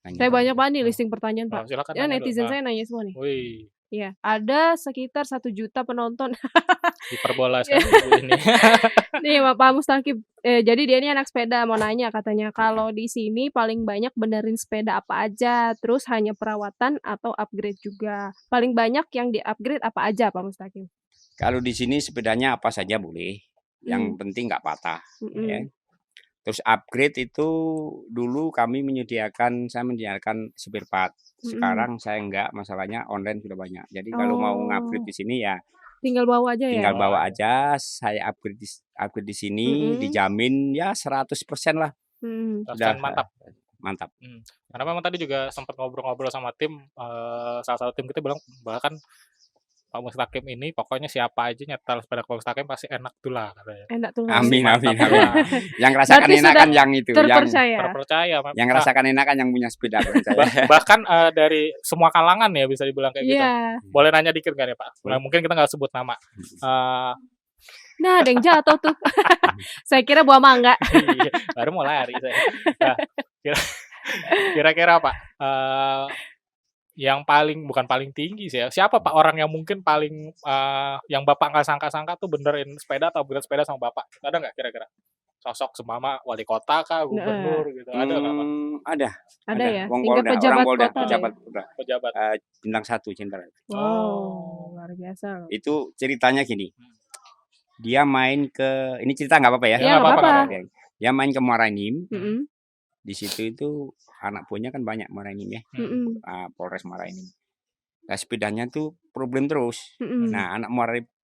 Lanjut Saya aja. banyak banget nih listing pertanyaan Oh, Pak. silakan Ya nanya dulu. netizen Ah, saya nanya semua nih. wih, Iya, ada sekitar 1 juta penonton. hiperbola Iya. sekali Bu ini. Nih Pak Mustaqim, jadi dia ini anak sepeda, mau nanya katanya kalau di sini paling banyak benerin sepeda apa aja, terus hanya perawatan atau upgrade juga. Paling banyak yang di-upgrade apa aja Pak Mustaqim? Kalau di sini sepedanya apa saja boleh. Yang Hmm, penting nggak patah. Ya. mm-mm, Terus upgrade itu dulu saya menyediakan spare part. mm-mm. Sekarang saya enggak, masalahnya online sudah banyak. Jadi kalau mau Oh, ngupgrade di sini ya tinggal bawa aja ya? tinggal Bawa bawa aja. aja, saya upgrade di sini Mm-mm, dijamin ya 100% lah. mm. Sudah Rasakan mantap. mantap. Karena memang tadi juga sempat ngobrol-ngobrol sama tim, salah satu tim kita bilang bahkan Pak Mustaqim ini pokoknya siapa aja nyetel sepeda Pak Mustaqim pasti enak tuh lah katanya. Enak tuh Amin, langsung. amin, Mantap amin. lah. Yang rasakan Berarti enak sudah kan yang itu, terpercaya. Terpercaya. yang Nah, rasakan enak kan yang punya sepeda bukan saya. bahkan dari semua kalangan ya bisa dibilang kayak gitu. Iya. Boleh nanya dikit nggak nih Pak? Boleh. Nah, mungkin kita nggak sebut nama. Eh, Nah, ada yang jatuh tuh. Saya kira buah mangga. iya, baru mau lari saya. Nah, kira- kira-kira Pak, yang bukan paling tinggi sih ya. Siapa Pak orang yang mungkin paling yang Bapak nggak sangka-sangka tuh benerin sepeda atau upgrade sepeda sama Bapak? Ada nggak kira-kira? Sosok seumpama wali kota kah, gubernur gitu. Ada nggak Pak? Ada. Ada ya? Wong Hingga Polda, pejabat orang Polda, kota ada ya? pejabat Polda. Pejabat. Bintang 1 jenderal. Wow, luar biasa loh. Itu ceritanya gini. Dia main ke ini cerita nggak apa-apa ya? Iya, nggak apa-apa. Dia main ke Muara Enim. Mm-mm, Di situ itu anak buahnya kan banyak Muara Enim ya. mm-mm, Polres Muara Enim. Nah, sepedanya tuh problem terus. mm-mm. Nah,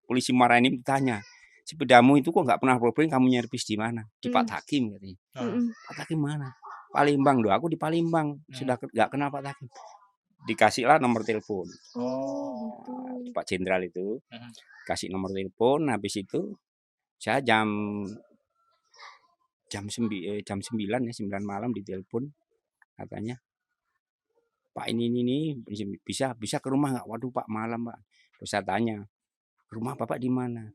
polisi Muara Enim tanya, sepedamu itu kok nggak pernah problem, kamu nyervis di mana? Di Pak Takim katanya. Mm-mm. Pak Takim mana? Palembang loh, aku di Palembang. Sudah nggak kenal Pak Takim. Dikasihlah nomor telepon. Oh, gitu. Pak Jenderal itu Hmm. kasih nomor telepon. Habis itu saya jam 9 ya, 9 malam ditelepon katanya, Pak ini bisa ke rumah nggak? Waduh Pak, malam Pak. Terus saya tanya, rumah Bapak di mana?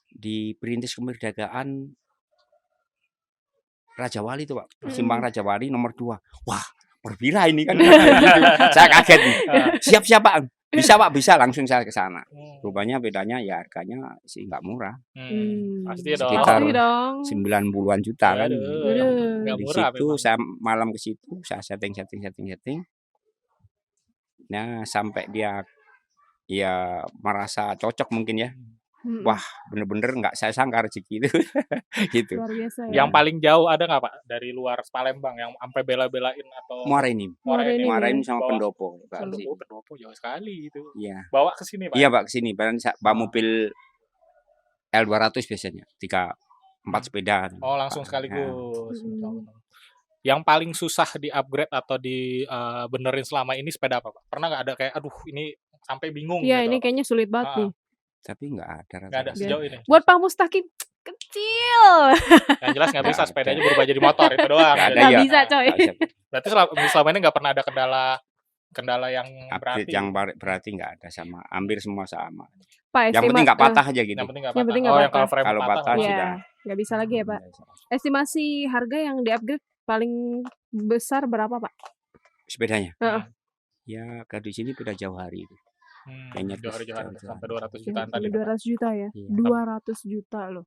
Di Perintis Kemerdekaan Raja Wali itu Pak, Persimpangan Raja Wali nomor 2. Wah, perwira ini kan. Saya kaget nih. Siap Pak. Bisa Pak, bisa, langsung saya ke sana. Rupanya bedanya ya harganya sih nggak murah. Pasti dong. Sekitar Pasti dong. 90-an juta kan. Aduh. Nggak Di murah situ memang. saya malam ke situ, saya setting. Nah, sampai dia ya merasa cocok mungkin ya. Mm-mm. Wah, bener-bener nggak saya sangka rezeki itu. Gitu. Luar biasa ya. Yang paling jauh ada nggak Pak dari luar Palembang yang sampai bela-belain atau Muara Enim. Muara Enim ya? sama Bawa- Pendopo. Pak. Pendopo jauh sekali itu. Iya. Bawa ke sini Pak. Iya Pak, kesini. Barang bawa mobil L200 biasanya, 4 sepeda. Oh, langsung Pak. sekaligus. Hmm. Betul-betul. Yang paling susah di-upgrade atau benerin selama ini sepeda apa Pak? Pernah nggak ada kayak aduh ini sampai bingung Iya, gitu? ini kayaknya sulit banget Ah. nih. Tapi nggak ada Nggak ada rata-rata. sejauh ini. Buat Pak Mustaqim kecil. Yang jelas nggak bisa Nggak sepedanya ada. berubah jadi motor itu doang. Nggak ada, Jadi, iya. bisa, coy. Nggak bisa. Berarti selama ini nggak pernah ada kendala yang Upgrade berarti. yang berarti nggak ada, sama, hampir semua sama. Pak, Yang penting nggak patah aja gitu. Yang penting nggak Yang patah. penting nggak Oh, yang patah. kalau frame Kalau patah nggak sudah. Iya, nggak bisa lagi ya Pak. Estimasi harga yang di-upgrade paling besar berapa Pak? Sepedanya. Heeh. Ya kalau di sini udah jauh hari itu. Kayaknya Jauh-jauh jauh-jauh. sampai 200 Yang jutaan tadi. 200 juta ya? Iya. 200 juta loh.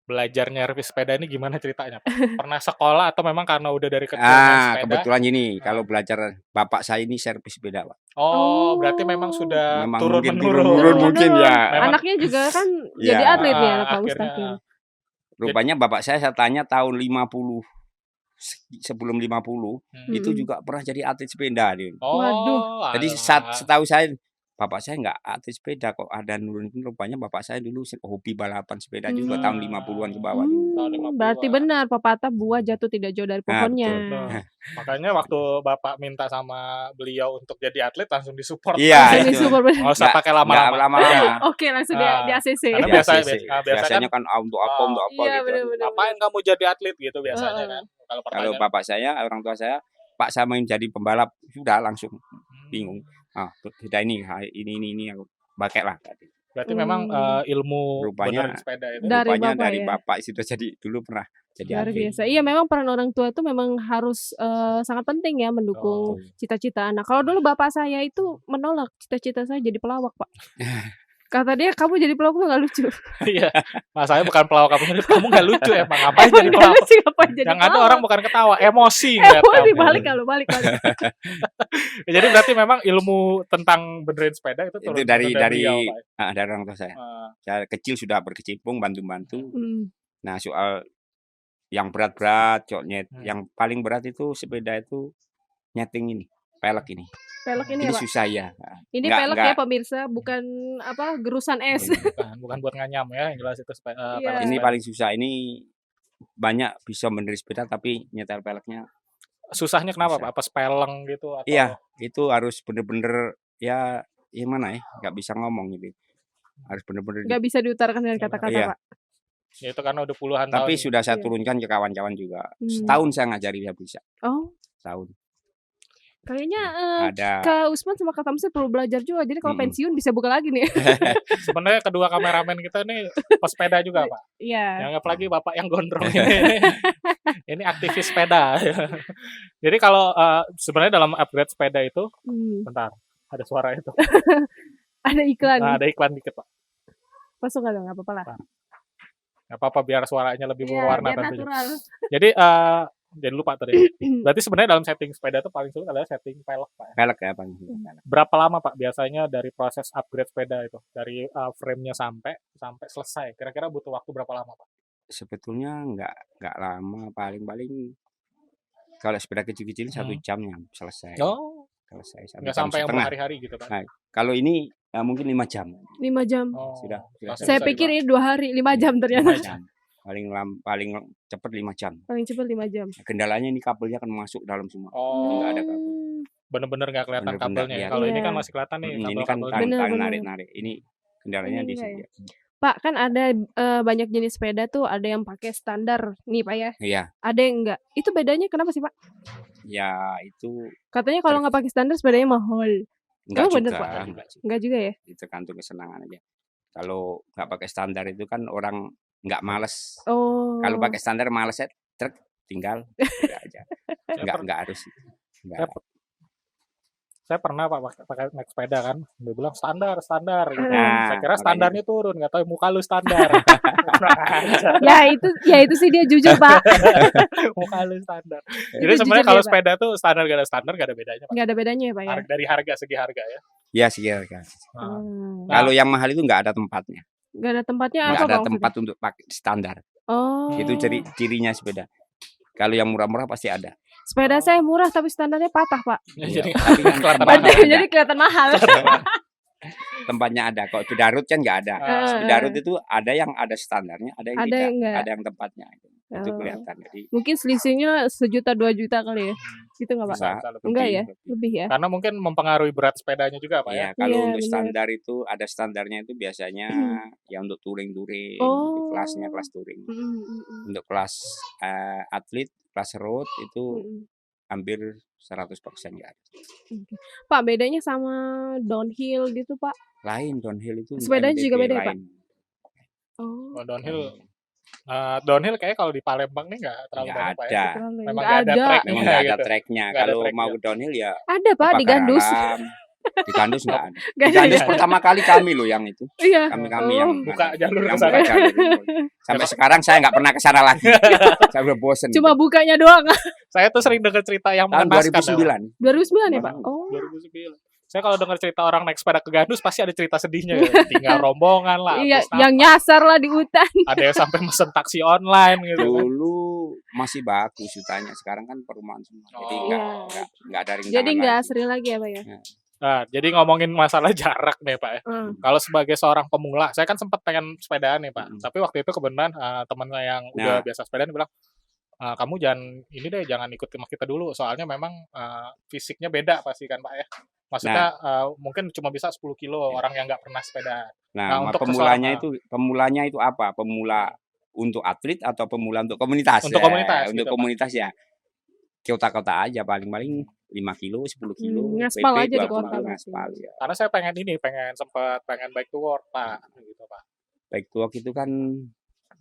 belajar nyervis sepeda ini gimana ceritanya, Pak? Pernah sekolah atau memang karena udah dari kecil main sepeda? Kebetulan gini, Ah. kalau belajar bapak saya ini servis sepeda, Pak. Oh, berarti memang sudah Memang turun mungkin menurun. turun-menurun mungkin ya. Memang- Anaknya juga kan Iya. jadi atlet nih anak Pak akhirnya, Mustaqim. Rupanya bapak saya tanya tahun 50, sebelum 50, itu Mm-mm. juga pernah jadi atlet sepeda dia. Oh, Waduh. Jadi setahu saya, bapak saya nggak atlet sepeda kok, ada nurun. Rupanya bapak saya dulu hobi balapan sepeda juga tahun 50-an ke bawah. Tahun 50-an. Berarti benar pepatah buah jatuh tidak jauh dari pohonnya. Betul. Makanya waktu Bapak minta sama beliau untuk jadi atlet langsung disupport. Iya, Langsung itu. disupport. Nggak usah pakai Nggak lama-lama. lama-lama. Oke, langsung di Ah, ACC. karena Di biasa- ACC. biasanya Biasanya kan untuk apa Iya, gitu. benar-benar. Ngapain kamu jadi atlet gitu biasanya Heeh. kan? Kalau Kalau pertanyaan. bapak saya, orang tua saya, Pak saya mau jadi pembalap, sudah langsung bingung. Beda ini aku pakai lah. Berarti memang ilmu Rupanya- benerin sepeda itu. Dari Rupanya bapak dari ya? bapak itu jadi dulu pernah jadi Luar atlet. biasa. Iya, memang peran orang tua itu memang harus sangat penting ya mendukung cita-cita anak. Kalau dulu bapak saya itu menolak cita-cita saya jadi pelawak, Pak. Kata dia, kamu jadi pelawak tuh nggak lucu. Iya. Mas saya bukan pelawak kamu nggak lucu emang. Ngapain jadi Nggak pelawak? lucu, ngapain jadi Yang ada pelawak? orang bukan ketawa, emosi ngeliat Emosi, kamu. balik kalau balik. Ya, jadi berarti memang ilmu tentang benerin sepeda itu Itu turun dari beliau, Pak. dari orang tua saya. Ah, Saya kecil sudah berkecimpung bantu-bantu. Hmm. Nah, soal yang berat-berat, yang paling berat itu sepeda itu nyeting ini, pelek ini. Pelek ini Ini ya, Pak. susah ya. Ini Nggak- pelek nggak- ya pemirsa, bukan gerusan es. bukan buat nganyam ya, yang jelas itu Iya. pelek Ini sepeda. paling susah. Ini banyak bisa benerin sepeda tapi nyetel peleknya. Susahnya kenapa, Susah. Pak? Apa spelling gitu atau Iya, itu harus bener-bener ya gimana ya, nggak bisa ngomong gitu. Harus bener-bener. Nggak bisa diutarakan dengan kata-kata, Iya. Pak. ya itu karena udah puluhan Tapi tahun. sudah saya Iya. turunkan ke kawan-kawan juga. Hmm. Setahun saya ngajari dia bisa. Oh, Setahun. kayaknya Ada. Kak Usman sama Kak Tamsi perlu belajar juga. Jadi kalau Mm-mm. pensiun bisa buka lagi nih. Sebenarnya kedua kameramen kita nih pesepeda juga, Pak. Iya. Yang apalagi Bapak yang gondrong ini. Ini aktivis sepeda. Jadi kalau sebenarnya dalam upgrade sepeda itu, Hmm. bentar, ada suara itu. Ada iklan. Nah, ada iklan dikit, Pak. Masuk nggak dong? Nggak apa-apa lah. Nggak apa-apa biar suaranya lebih Iya, berwarna biar tentunya. natural. Jadi lupa tadi. Berarti sebenarnya dalam setting sepeda itu paling sulit adalah setting pelek, Pak. Pelek ya, Bang. Berapa lama, Pak, biasanya dari proses upgrade sepeda itu? Dari frame-nya sampai selesai. Kira-kira butuh waktu berapa lama, Pak? Sebetulnya nggak lama, paling kalau sepeda kecil-kecil 1 jam ya selesai. Oh, Selesai 1 nggak jam sampai yang setengah. berhari-hari gitu, Pak? Nah, kalau ini mungkin 5 jam. 5 jam. Oh, Sudah langsung Saya bisa pikir dibawa. ini 2 hari, 5 jam 5 ternyata. jam. Paling cepat 5 jam. Paling cepat 5 jam. Kendalanya ini kabelnya kan masuk dalam semua. Oh, Nggak ada kabel. bener-bener nggak kelihatan Bener-bener kabelnya. nggak Kalau ini kan Iya. masih kelihatan nih Ini kan kabel-kabelnya. Bener, bener. narik-narik. Ini kendalanya Ini di enggak sini. Pak, kan ada banyak jenis sepeda tuh, ada yang pakai standar nih, Pak ya. Iya, Ada yang enggak. Itu bedanya kenapa sih, Pak? ya itu Katanya kalau nggak pakai standar sepedanya mahal. enggak Oh, bener, juga, Pak. enggak juga. Enggak juga ya? Itu tergantung kesenangan aja. Kalau nggak pakai standar itu kan orang nggak males. Oh. Kalau pakai standar males ya truk tinggal udah aja. Nggak harus. Nggak. Saya pernah, Pak, pakai naik sepeda kan. Dia bilang standar gitu. Nah, Saya kira makanya. standarnya turun, nggak tahu muka lu standar. Ya itu sih dia jujur, Pak. Muka lu standar. Itu Jadi sebenarnya jujur kalau dia, Pak. sepeda tuh standar gak ada standar gak ada bedanya, Pak. Nggak ada bedanya ya, Pak ya. Dari harga segi harga ya. Ya sih ya. Kan. Hmm. Kalau yang mahal itu nggak ada tempatnya. Nggak ada tempatnya Nggak apa, ada Pak, tempat untuk pakai standar. maksudnya? Oh. Itu cirinya sepeda. Kalau yang murah-murah pasti ada. Sepeda saya murah tapi standarnya patah, Pak. Ya, Iya, jadi tapi kan kelihatan tempatnya mahal. ada. Jadi kelihatan mahal. Tempatnya ada. Kalau sepeda road kan nggak ada. Ah. Sepeda road itu ada yang ada standarnya, ada yang Ada tidak. yang nggak. Ada yang tempatnya. Itu Oh. kelihatan. Jadi Mungkin selisihnya 1 juta 2 juta kali ya. Gitu nggak, Pak? bisa Enggak ya? lebih. Lebih ya? Karena mungkin mempengaruhi berat sepedanya juga, Pak ya. Iya, kalau Iya, untuk benar. standar itu ada standarnya itu biasanya ya untuk touring-touring, Oh. kelasnya kelas touring. Mm. Untuk kelas atlet, kelas road itu Mm. hampir 100% ya. Oke. Pak, bedanya sama downhill gitu, Pak? Lain downhill itu Sepedanya MTB juga beda ya, Pak? lain. Oh. Kalau downhill kayak kalau di Palembang nih nggak terlalu Nggak banyak, Pak ya. ada. Memang Nggak nggak ada ada. track. Memang nggak ada gitu. tracknya. Nggak ada Kalau tracknya. mau downhill ya Ada, Pak, di kebakaran Gandus. alam, Di Gandus nggak ada. Nggak Di ada Gandus ya? pertama kali kami loh yang itu. Iya. Kami Oh. yang Buka jalur ke yang sana. buka jalur itu. Sampai sekarang saya nggak pernah ke sana lagi. Saya udah bosen. Cuma bukanya doang. Saya tuh sering dengar cerita yang tahun mengenaskan. 2009. 2009 ya, Pak? Oh. 2009. Saya kalau dengar cerita orang naik sepeda ke Gandus pasti ada cerita sedihnya ya. Tinggal rombongan lah. Iya, habis yang napas. nyasar lah di hutan. Ada yang sampai mesen taksi online gitu kan. Dulu masih bagus hutannya, sekarang kan perumahan semua. Jadi Oh. nggak ada rintangan Jadi nggak lagi. sering lagi ya, Pak ya? Nah, jadi ngomongin masalah jarak nih Pak ya. Hmm. Kalau sebagai seorang pemula, saya kan sempat pengen sepedaan nih Pak. Hmm. Tapi waktu itu kebetulan teman saya yang udah Nah. biasa sepedaan bilang, kamu jangan ikut sama kita dulu. Soalnya memang fisiknya beda pasti kan Pak ya. Maksudnya mungkin cuma bisa 10 kilo orang yang nggak pernah sepeda. Nah, untuk pemulanya itu apa? Pemula untuk atlet atau pemula untuk komunitas? Untuk komunitas, Untuk gitu, Pak. komunitas ya. Kota-kota aja paling 5 kilo, 10 kilo. Ngaspal PP, aja di 20 kota kilo, berarti. ngaspal, ya. Karena saya pengen bike to work Pak, gitu Pak. Bike to work itu kan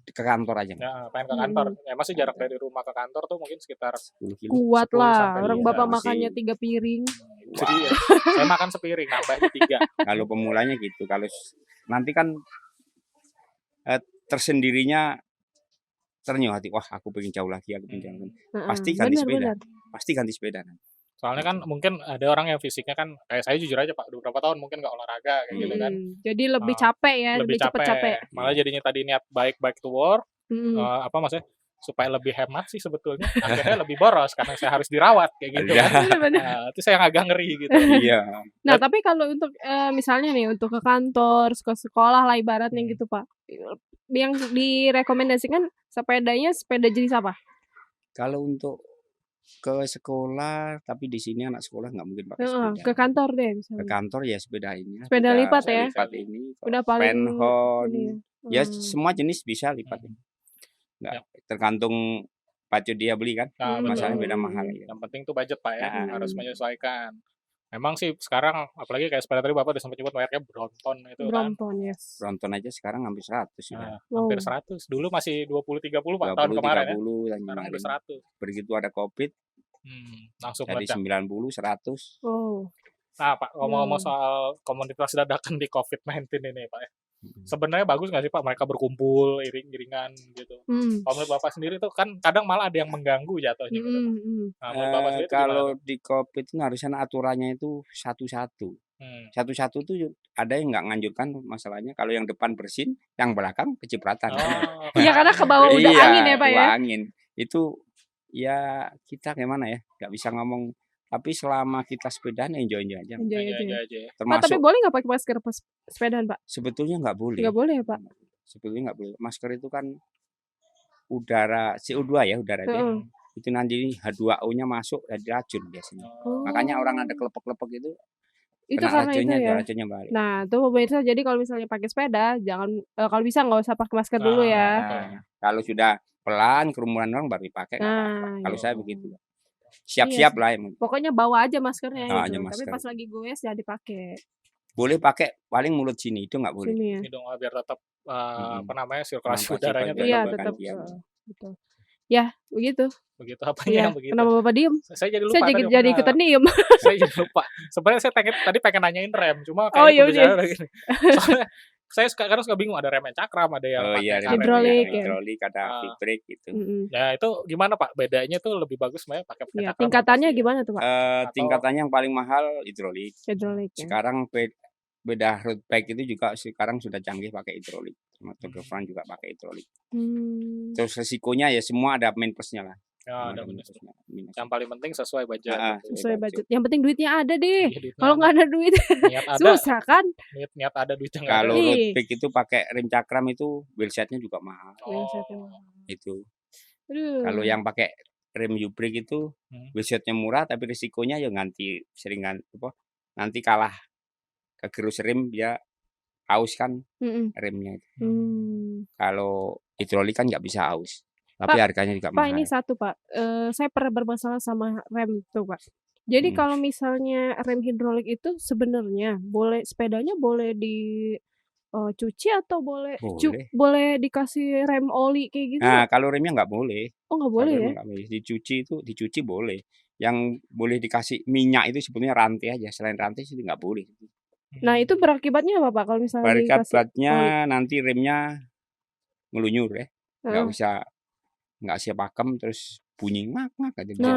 ke kantor aja. Ya, pengen ke kantor. Ya masih jarak dari rumah ke kantor tuh mungkin sekitar 10 kilo. Kuat 10 lah. sampai Orang 15. Bapak Masih. makannya 3 piring. jadi ya, saya makan sepiring, nambahnya 3. Kalau pemulanya gitu. Kalau nanti kan tersendirinya ternyuh hati. Wah, aku pengen jauh lagi, aku pengen jauh lagi. Pasti ganti sepeda. Pasti ganti sepeda. Soalnya kan mungkin ada orang yang fisiknya kan kayak saya jujur aja Pak, udah berapa tahun mungkin nggak olahraga kayak gitu kan. Jadi lebih Ah, capek ya, Lebih cepet capek. Malah jadinya tadi niat bike to work, Mm. apa maksudnya supaya lebih hemat sih sebetulnya. Akhirnya lebih boros karena saya harus dirawat kayak gitu Iya. kan. Bener-bener. Nah, itu saya agak ngeri gitu. Iya. Nah, tapi kalau untuk misalnya nih untuk ke kantor, ke sekolah lah ibaratnya gitu, Pak. Yang direkomendasikan sepedanya sepeda jenis apa? Kalau untuk ke sekolah, tapi di sini anak sekolah nggak mungkin pakai Heeh, sepeda. ke kantor deh Ke misalnya. kantor ya sepeda ini. Sepeda lipat ya? Lipat ini. Udah paling Penhon. ini Ya Hmm. semua jenis bisa lipat. Nggak Ya. tergantung budget dia beli kan. Nah, betul. Masalahnya beda mahal. Ya. Yang penting tuh budget Pak ya, Nah. harus menyesuaikan. Memang sih sekarang apalagi kayak sepeda tadi Bapak udah sempat nyebut mereknya Brompton itu kan. Brompton, yes. Brompton aja sekarang hampir 100 sudah. Nah, hampir Wow. 100. Dulu masih 20-30 Pak tahun 20, kemarin ya. 30 tahun Sekarang udah kemarin. 100. Begitu ada Covid Langsung dari meledak. 90 100. Oh. Nah, Pak, ngomong-ngomong Hmm. soal komunitas dadakan di COVID-19 ini, Pak ya. Sebenarnya bagus nggak sih, Pak, mereka berkumpul iring-iringan gitu. Hmm. Kalau menurut Bapak sendiri tuh kan kadang malah ada yang mengganggu jatuhnya gitu, Pak. Nah, menurut Bapak sendiri itu gimana Kalau tuh? di Covid itu harusnya aturannya itu satu-satu. Satu-satu tuh ada yang nggak nganjurkan masalahnya. Kalau yang depan bersin, yang belakang kecipratan. Oh, Iya, karena ke bawah udah Iya, angin ya, Pak ya. kebawa angin. Itu ya kita gimana ya, nggak bisa ngomong. Tapi selama kita sepedaan enjoy aja. Enjoy aja aja. aja ya. Pak, tapi Termasuk boleh nggak pakai masker pas sepedaan, Pak? sebetulnya nggak boleh. Nggak boleh ya, Pak? Sebetulnya nggak boleh. Masker itu kan udara CO2 ya, udara dia. Heeh. Itu nanti H2O-nya masuk jadi racun biasanya. Oh. Makanya orang ada kelepek-kelepek itu Itu kena karena itu racunnya, ya. racunnya balik. Nah, tuh pemirsa, jadi kalau misalnya pakai sepeda, jangan kalau bisa nggak usah pakai masker dulu ya. Nah, kalau sudah pelan kerumunan orang baru dipakai. nggak apa-apa. Nah, Kalau iya. saya begitu. Siap-siap Iya lah yang Pokoknya bawa aja maskernya Bawa gitu. aja Tapi masker. pas lagi goes jangan dipakai. boleh pakai paling mulut sini itu nggak boleh. Sini ya. Ini dong biar tetap apa Mm-mm. namanya sirkulasi Nampaknya udaranya bagian Iya, bagian tetap. diam. Betul. Ya, begitu. begitu apa Iya. yang begitu. Kenapa Bapak diem? Saya jadi lupa Saya tadi jadi apa. ikutan diem. Saya jadi lupa. Sebenarnya saya tadi pengen nanyain rem, cuma Oh, kayaknya iya, pembicaraan lagi nih. Soalnya saya kadang suka bingung ada rem yang cakram, ada yang Oh iya, pakai karet. Hidrolik ya. hidrolik ada Ah. fit brake gitu. Mm-mm. Ya itu gimana Pak? Bedanya tuh lebih bagus sebenarnya pakai Iya, cakram tingkatannya apa sih? gimana tuh, Pak? Atau- Tingkatannya yang paling mahal hidrolik. Hidrolik ya. Sekarang beda road bike itu juga sekarang sudah canggih pakai hidrolik. Motor front juga pakai hidrolik. Terus resikonya ya semua ada main plusnya lah. Ya, ada Semua minus. plusnya, minus. Yang paling penting sesuai budget. Ah, Sesuai budget. Yang penting duitnya ada deh. Iya, duitnya Kalau ada. nggak ada duit niat ada, susah kan? niat ada duitnya nggak ada. Kalau Iya. road bike itu pakai rem cakram itu wheelsetnya juga mahal. Oh, Itu. Aduh. Kalau yang pakai rem U-brake itu wheelsetnya murah tapi risikonya ya nanti kalah kegerus rem dia aus kan Mm-mm. remnya. Hmm. Kalau hidrolik kan nggak bisa aus. Tapi harganya juga Pak, mahal. ini satu Pak, saya pernah bermasalah sama rem tuh Pak. Jadi Hmm. kalau misalnya rem hidrolik itu sebenarnya sepedanya boleh cuci atau boleh Boleh. boleh dikasih rem oli kayak gitu Nah, nggak? kalau remnya nggak boleh. Oh nggak Kalau boleh ya? remnya nggak boleh. Dicuci boleh. Yang boleh dikasih minyak itu sebetulnya rantai aja. Selain rantai sih nggak boleh. Nah itu berakibatnya apa Pak kalau misalnya dikasih oli? Berakibatnya nanti remnya ngelunyur ya. Nggak Heeh. bisa pakem terus bunyi ngak aja bisa Nah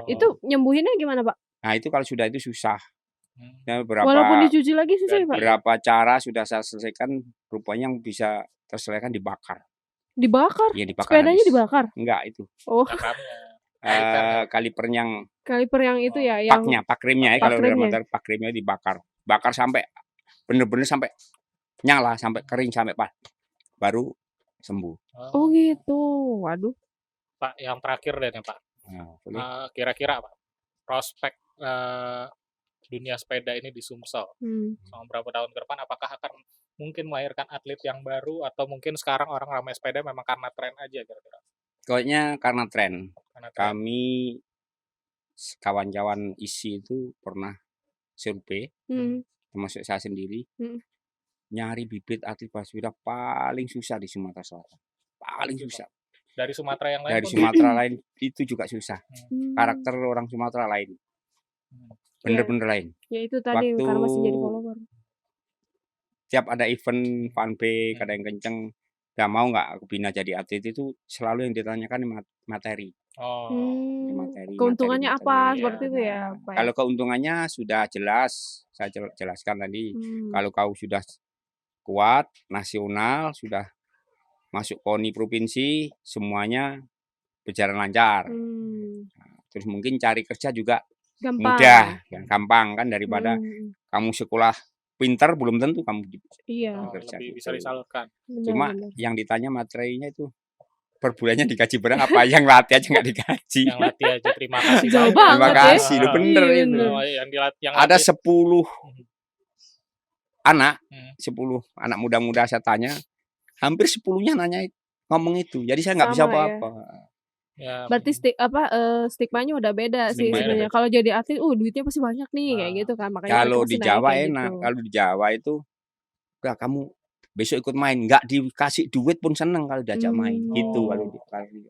bunyi. itu nyembuhinnya gimana Pak? Nah, itu kalau sudah itu susah. Hmm. Ya, Walaupun dicuci lagi susah ya Pak? berapa cara sudah saya selesaikan, rupanya yang bisa terselesaikan dibakar. Dibakar? Iya, dibakar Sepedanya habis. dibakar? Enggak itu. Oh Dakamnya. Kaliper yang kaliper yang itu ya yang pak remnya ya, pak kalau dalam remnya. motor pak remnya dibakar. Bakar sampai bener-bener sampai nyala, sampai kering, sampai baru sembuh. Oh gitu. Waduh. Pak, yang terakhir deh nih Pak. Nah, boleh. Kira-kira Pak, prospek dunia sepeda ini di Sumsel selama berapa tahun ke depan, apakah akan mungkin melahirkan atlet yang baru atau mungkin sekarang orang ramai sepeda memang karena tren aja kira-kira? Kayaknya karena tren. Karena tren. Kami kawan-kawan isi itu pernah survei, termasuk saya sendiri, nyari bibit atlet basura paling susah di Sumatera Selatan. Paling susah. Dari Sumatera yang lain? Dari pun Sumatera lain itu juga susah. Karakter orang Sumatera lain. Bener-bener lain. Ya itu tadi karena masih jadi Waktu follower. tiap ada event fanbase, ada yang kenceng, nggak mau nggak aku bina jadi atlet itu selalu yang ditanyakan materi. Materi. Keuntungannya apa seperti itu ya Pak? Kalau keuntungannya sudah jelas, saya jelaskan tadi. Kalau kau sudah kuat, nasional, sudah masuk KONI provinsi, semuanya berjalan lancar. Terus mungkin cari kerja juga mudah, gampang kan, daripada kamu sekolah pintar belum tentu kamu kerja. Lebih bisa disalurkan. Cuma yang ditanya materinya itu per bulannya dikaji berapa, yang latih aja nggak dikaji. Yang latih aja terima kasih. Jauh banyak. banget Terima ya. kasih, lu bener Iya, itu. bener. Yang Ada latih. 10 anak, 10 anak muda-muda saya tanya, hampir 10-nya nanya ngomong itu. Jadi saya nggak bisa Sama ya. apa-apa. Ya, Berarti stigmanya udah beda sih Stigmanya sebenarnya. udah Kalau jadi atlet, duitnya pasti banyak nih kayak gitu kan. Makanya Kalau mereka di pasti Jawa naik kayak enak, gitu. kalau di Jawa itu udah kamu besok ikut main, nggak dikasih duit pun seneng kalau diajak main. Gitu kalau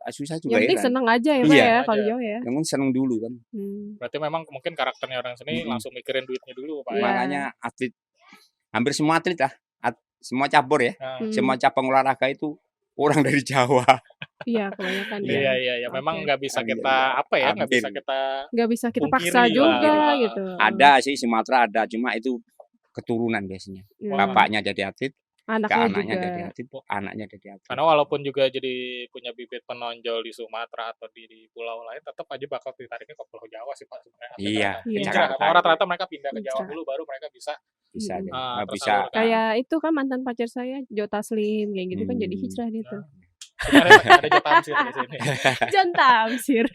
susah juga Yang penting heran. seneng aja ya Pak Iya. ya kalau Jawa ya. Yang penting seneng dulu kan. Berarti memang mungkin karakternya orang sini langsung mikirin duitnya dulu Pak. Iya. Makanya atlet, hampir semua atlet lah, semua cabur ya, semua cabang olahraga itu orang dari Jawa. Iya kebanyakan ya. Iya. Memang Oke. nggak bisa kita nggak bisa kita paksa pungkiri juga lah. gitu. Ada sih Sumatera ada, cuma itu keturunan biasanya. Bapaknya jadi atlet, anaknya jadi atlet, anaknya jadi atlet. Karena walaupun juga jadi punya bibit penonjol di Sumatera atau di pulau lain, tetap aja bakal ditariknya ke Pulau Jawa sih Pak sebenarnya. Iya. Rata-rata mereka pindah ke Jawa dulu, baru mereka bisa bisa. Kayak itu kan mantan pacar saya Joe Taslim kayak gitu kan jadi hijrah dia tuh. Ada Joe Tamsir di sini. John Tamsir.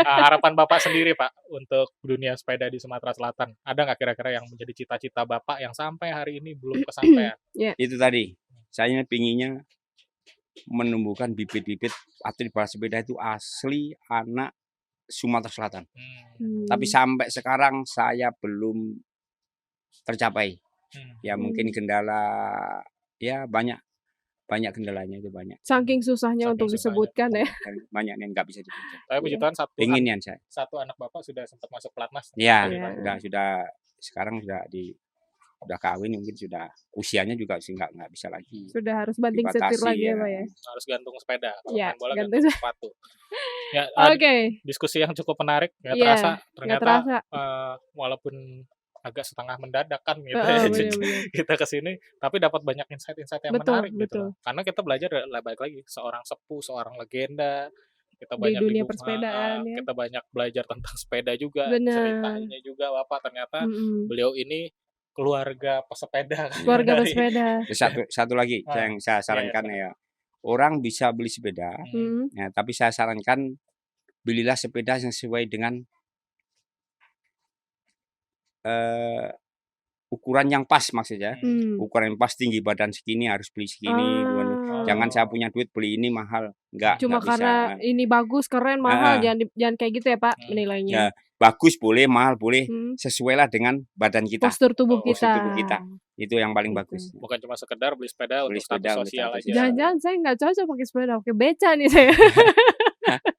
Harapan Bapak sendiri Pak untuk dunia sepeda di Sumatera Selatan, ada nggak kira-kira yang menjadi cita-cita Bapak yang sampai hari ini belum kesampaian? Itu tadi, saya pinginnya menumbuhkan bibit-bibit atlet balap sepeda itu asli anak Sumatera Selatan. Tapi sampai sekarang saya belum tercapai. Ya mungkin kendala, ya banyak kendalanya itu banyak. Saking susahnya untuk disebutkan ya. Banyak yang nggak bisa disebutkan. Tapi puji Tuhan Ingin saya. satu anak Bapak sudah sempat masuk pelatnas. Ya, sudah sekarang sudah kawin, mungkin sudah usianya juga sih nggak bisa lagi. Sudah harus banting setir lagi ya Pak ya. Harus gantung sepeda. Kalau Ya, main bola gantung gantung sepatu. Ya, Oke. diskusi yang cukup menarik. Nggak Iya, terasa nggak ternyata terasa. walaupun agak setengah mendadak kan gitu Bener-bener. kita kesini, tapi dapat banyak insight-insight yang Betul, menarik gitu. Karena kita belajar balik lagi seorang sepuh, seorang legenda. Kita Di banyak dunia persepedaan ya. kita banyak belajar tentang sepeda juga, Bener. ceritanya juga Bapak ternyata beliau ini keluarga pesepeda. Keluarga pesepeda. Satu lagi yang saya sarankan ya, orang bisa beli sepeda, ya, tapi saya sarankan belilah sepeda yang sesuai dengan ukuran yang pas maksudnya. Ukuran yang pas, tinggi badan segini harus beli segini, Jangan saya punya duit beli ini mahal. Enggak Cuma bisa. karena ini bagus, keren, mahal, Heeh. jangan kayak gitu ya Pak Ya, menilainya. bagus boleh, mahal boleh, Hmm. sesuailah dengan badan kita. Postur tubuh Postur kita. tubuh kita. Itu yang paling Gitu. bagus. Bukan cuma sekedar beli sepeda Beli untuk status sepeda untuk sosial status aja. sosial. Jangan-jangan saya nggak cocok pakai sepeda, pakai beca nih saya.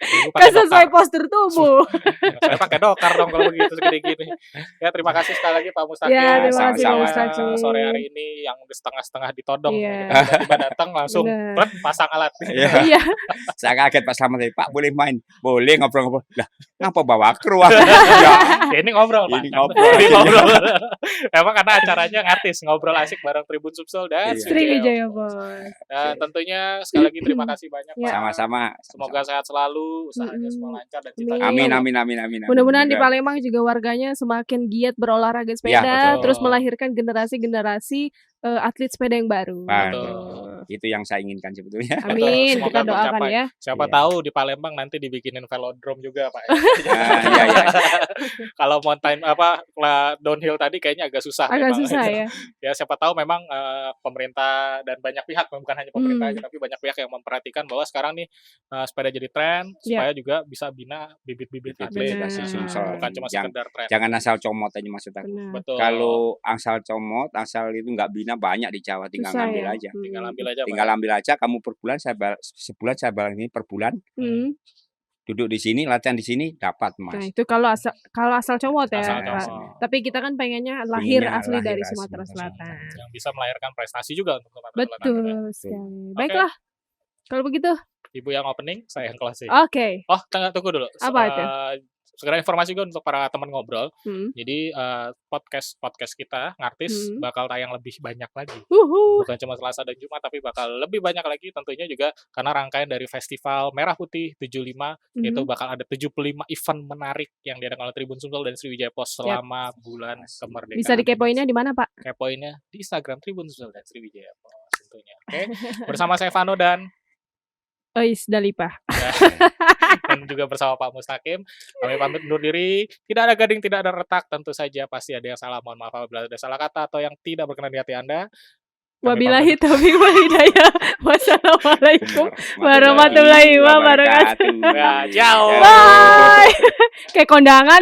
Ibu Kan pakai sesuai dokar. postur tubuh. Saya pakai dokar dong kalau begitu segede gini. Ya terima kasih sekali lagi Pak Mustaqim. Ya, terima kasih, Pak Mustaqim. Sore hari ini yang setengah-setengah ditodong. Iya. Tiba-tiba datang langsung Bener. pret, pasang alat. Iya. Iya. Saya kaget Pak Slamet tadi, Pak boleh main? Boleh ngobrol-ngobrol. Lah, ngapa bawa kru? Ya, Ini ngobrol Pak. Ini ngobrol. Ini ngobrol. Emang karena acaranya artis ngobrol asik bareng Tribun Sumsel dan Iya. Sriwijaya Bos. Dan tentunya sekali lagi terima kasih banyak Ya. Pak. sama-sama. Semoga sehat selalu, usahanya semua lancar dan cita Amin. Amin. Mudah-mudahan di Mudah. Palembang juga warganya semakin giat berolahraga sepeda, Ya, betul. terus melahirkan generasi-generasi atlet sepeda yang baru. Betul. Itu yang saya inginkan sebetulnya. Amin, Semoga kita doakan tercapai. ya. Siapa Iya. tahu di Palembang nanti dibikinin velodrome juga Pak. Iya. Kalau mountain downhill tadi kayaknya agak susah. Agak memang. susah ya. Ya siapa tahu memang pemerintah dan banyak pihak, bukan hanya pemerintah Hmm. aja, tapi banyak pihak yang memperhatikan bahwa sekarang nih sepeda jadi tren Ya. supaya juga bisa bina bibit-bibit atlet. Benar. Bibit-bibit Sumsel. Bukan cuma Jangan- sekedar tren. Jangan asal comot aja maksud aku. Benar. Betul. Kalau asal comot, asal itu nggak bina banyak di Jawa, tinggal Susah ngambil ya. aja. Tinggal ambil aja Pak. Tinggal ambil aja, kamu per bulan sebulan saya bayar ini per bulan, Hmm. duduk di sini, latihan di sini, dapat Nah, Mas. itu kalau asal comot ya. Asal Pak. comot. Tapi kita kan pengennya lahir Pengennya asli lahir dari asli Sumatera Sumatera Selatan. Yang bisa melahirkan prestasi juga untuk Sumatera Selatan. Betul sekali. Baiklah. Kalau begitu, Ibu yang opening, saya yang closing. oke. Oh, tunggu dulu. Apa itu? Segera informasi juga untuk para teman ngobrol. Hmm. Jadi podcast kita ngartis Hmm. bakal tayang lebih banyak lagi. Uhuh. Bukan cuma Selasa dan Jumat, tapi bakal lebih banyak lagi tentunya juga karena rangkaian dari Festival Merah Putih 75 itu Mhm. bakal ada 75 event menarik yang diadakan oleh Tribun Sumsel dan Sriwijaya Pos selama bulan kemerdekaan. Bisa dikepoinnya di mana, Pak? Kepoinnya di Instagram Tribun Sumsel dan Sriwijaya Pos tentunya. Oke. Bersama saya Vano dan Ois Dalipah. dan juga bersama Pak Mustaqim. Kami pamit undur diri. Tidak ada gading, tidak ada retak. Tentu saja pasti ada yang salah. Mohon maaf apabila ada salah kata atau yang tidak berkenan di hati Anda. Kami Wabillahi pamit. taufiq wal hidayah. Wassalamualaikum warahmatullahi wabarakatuh. Ya, jauh. Bye. Kayak kondangan.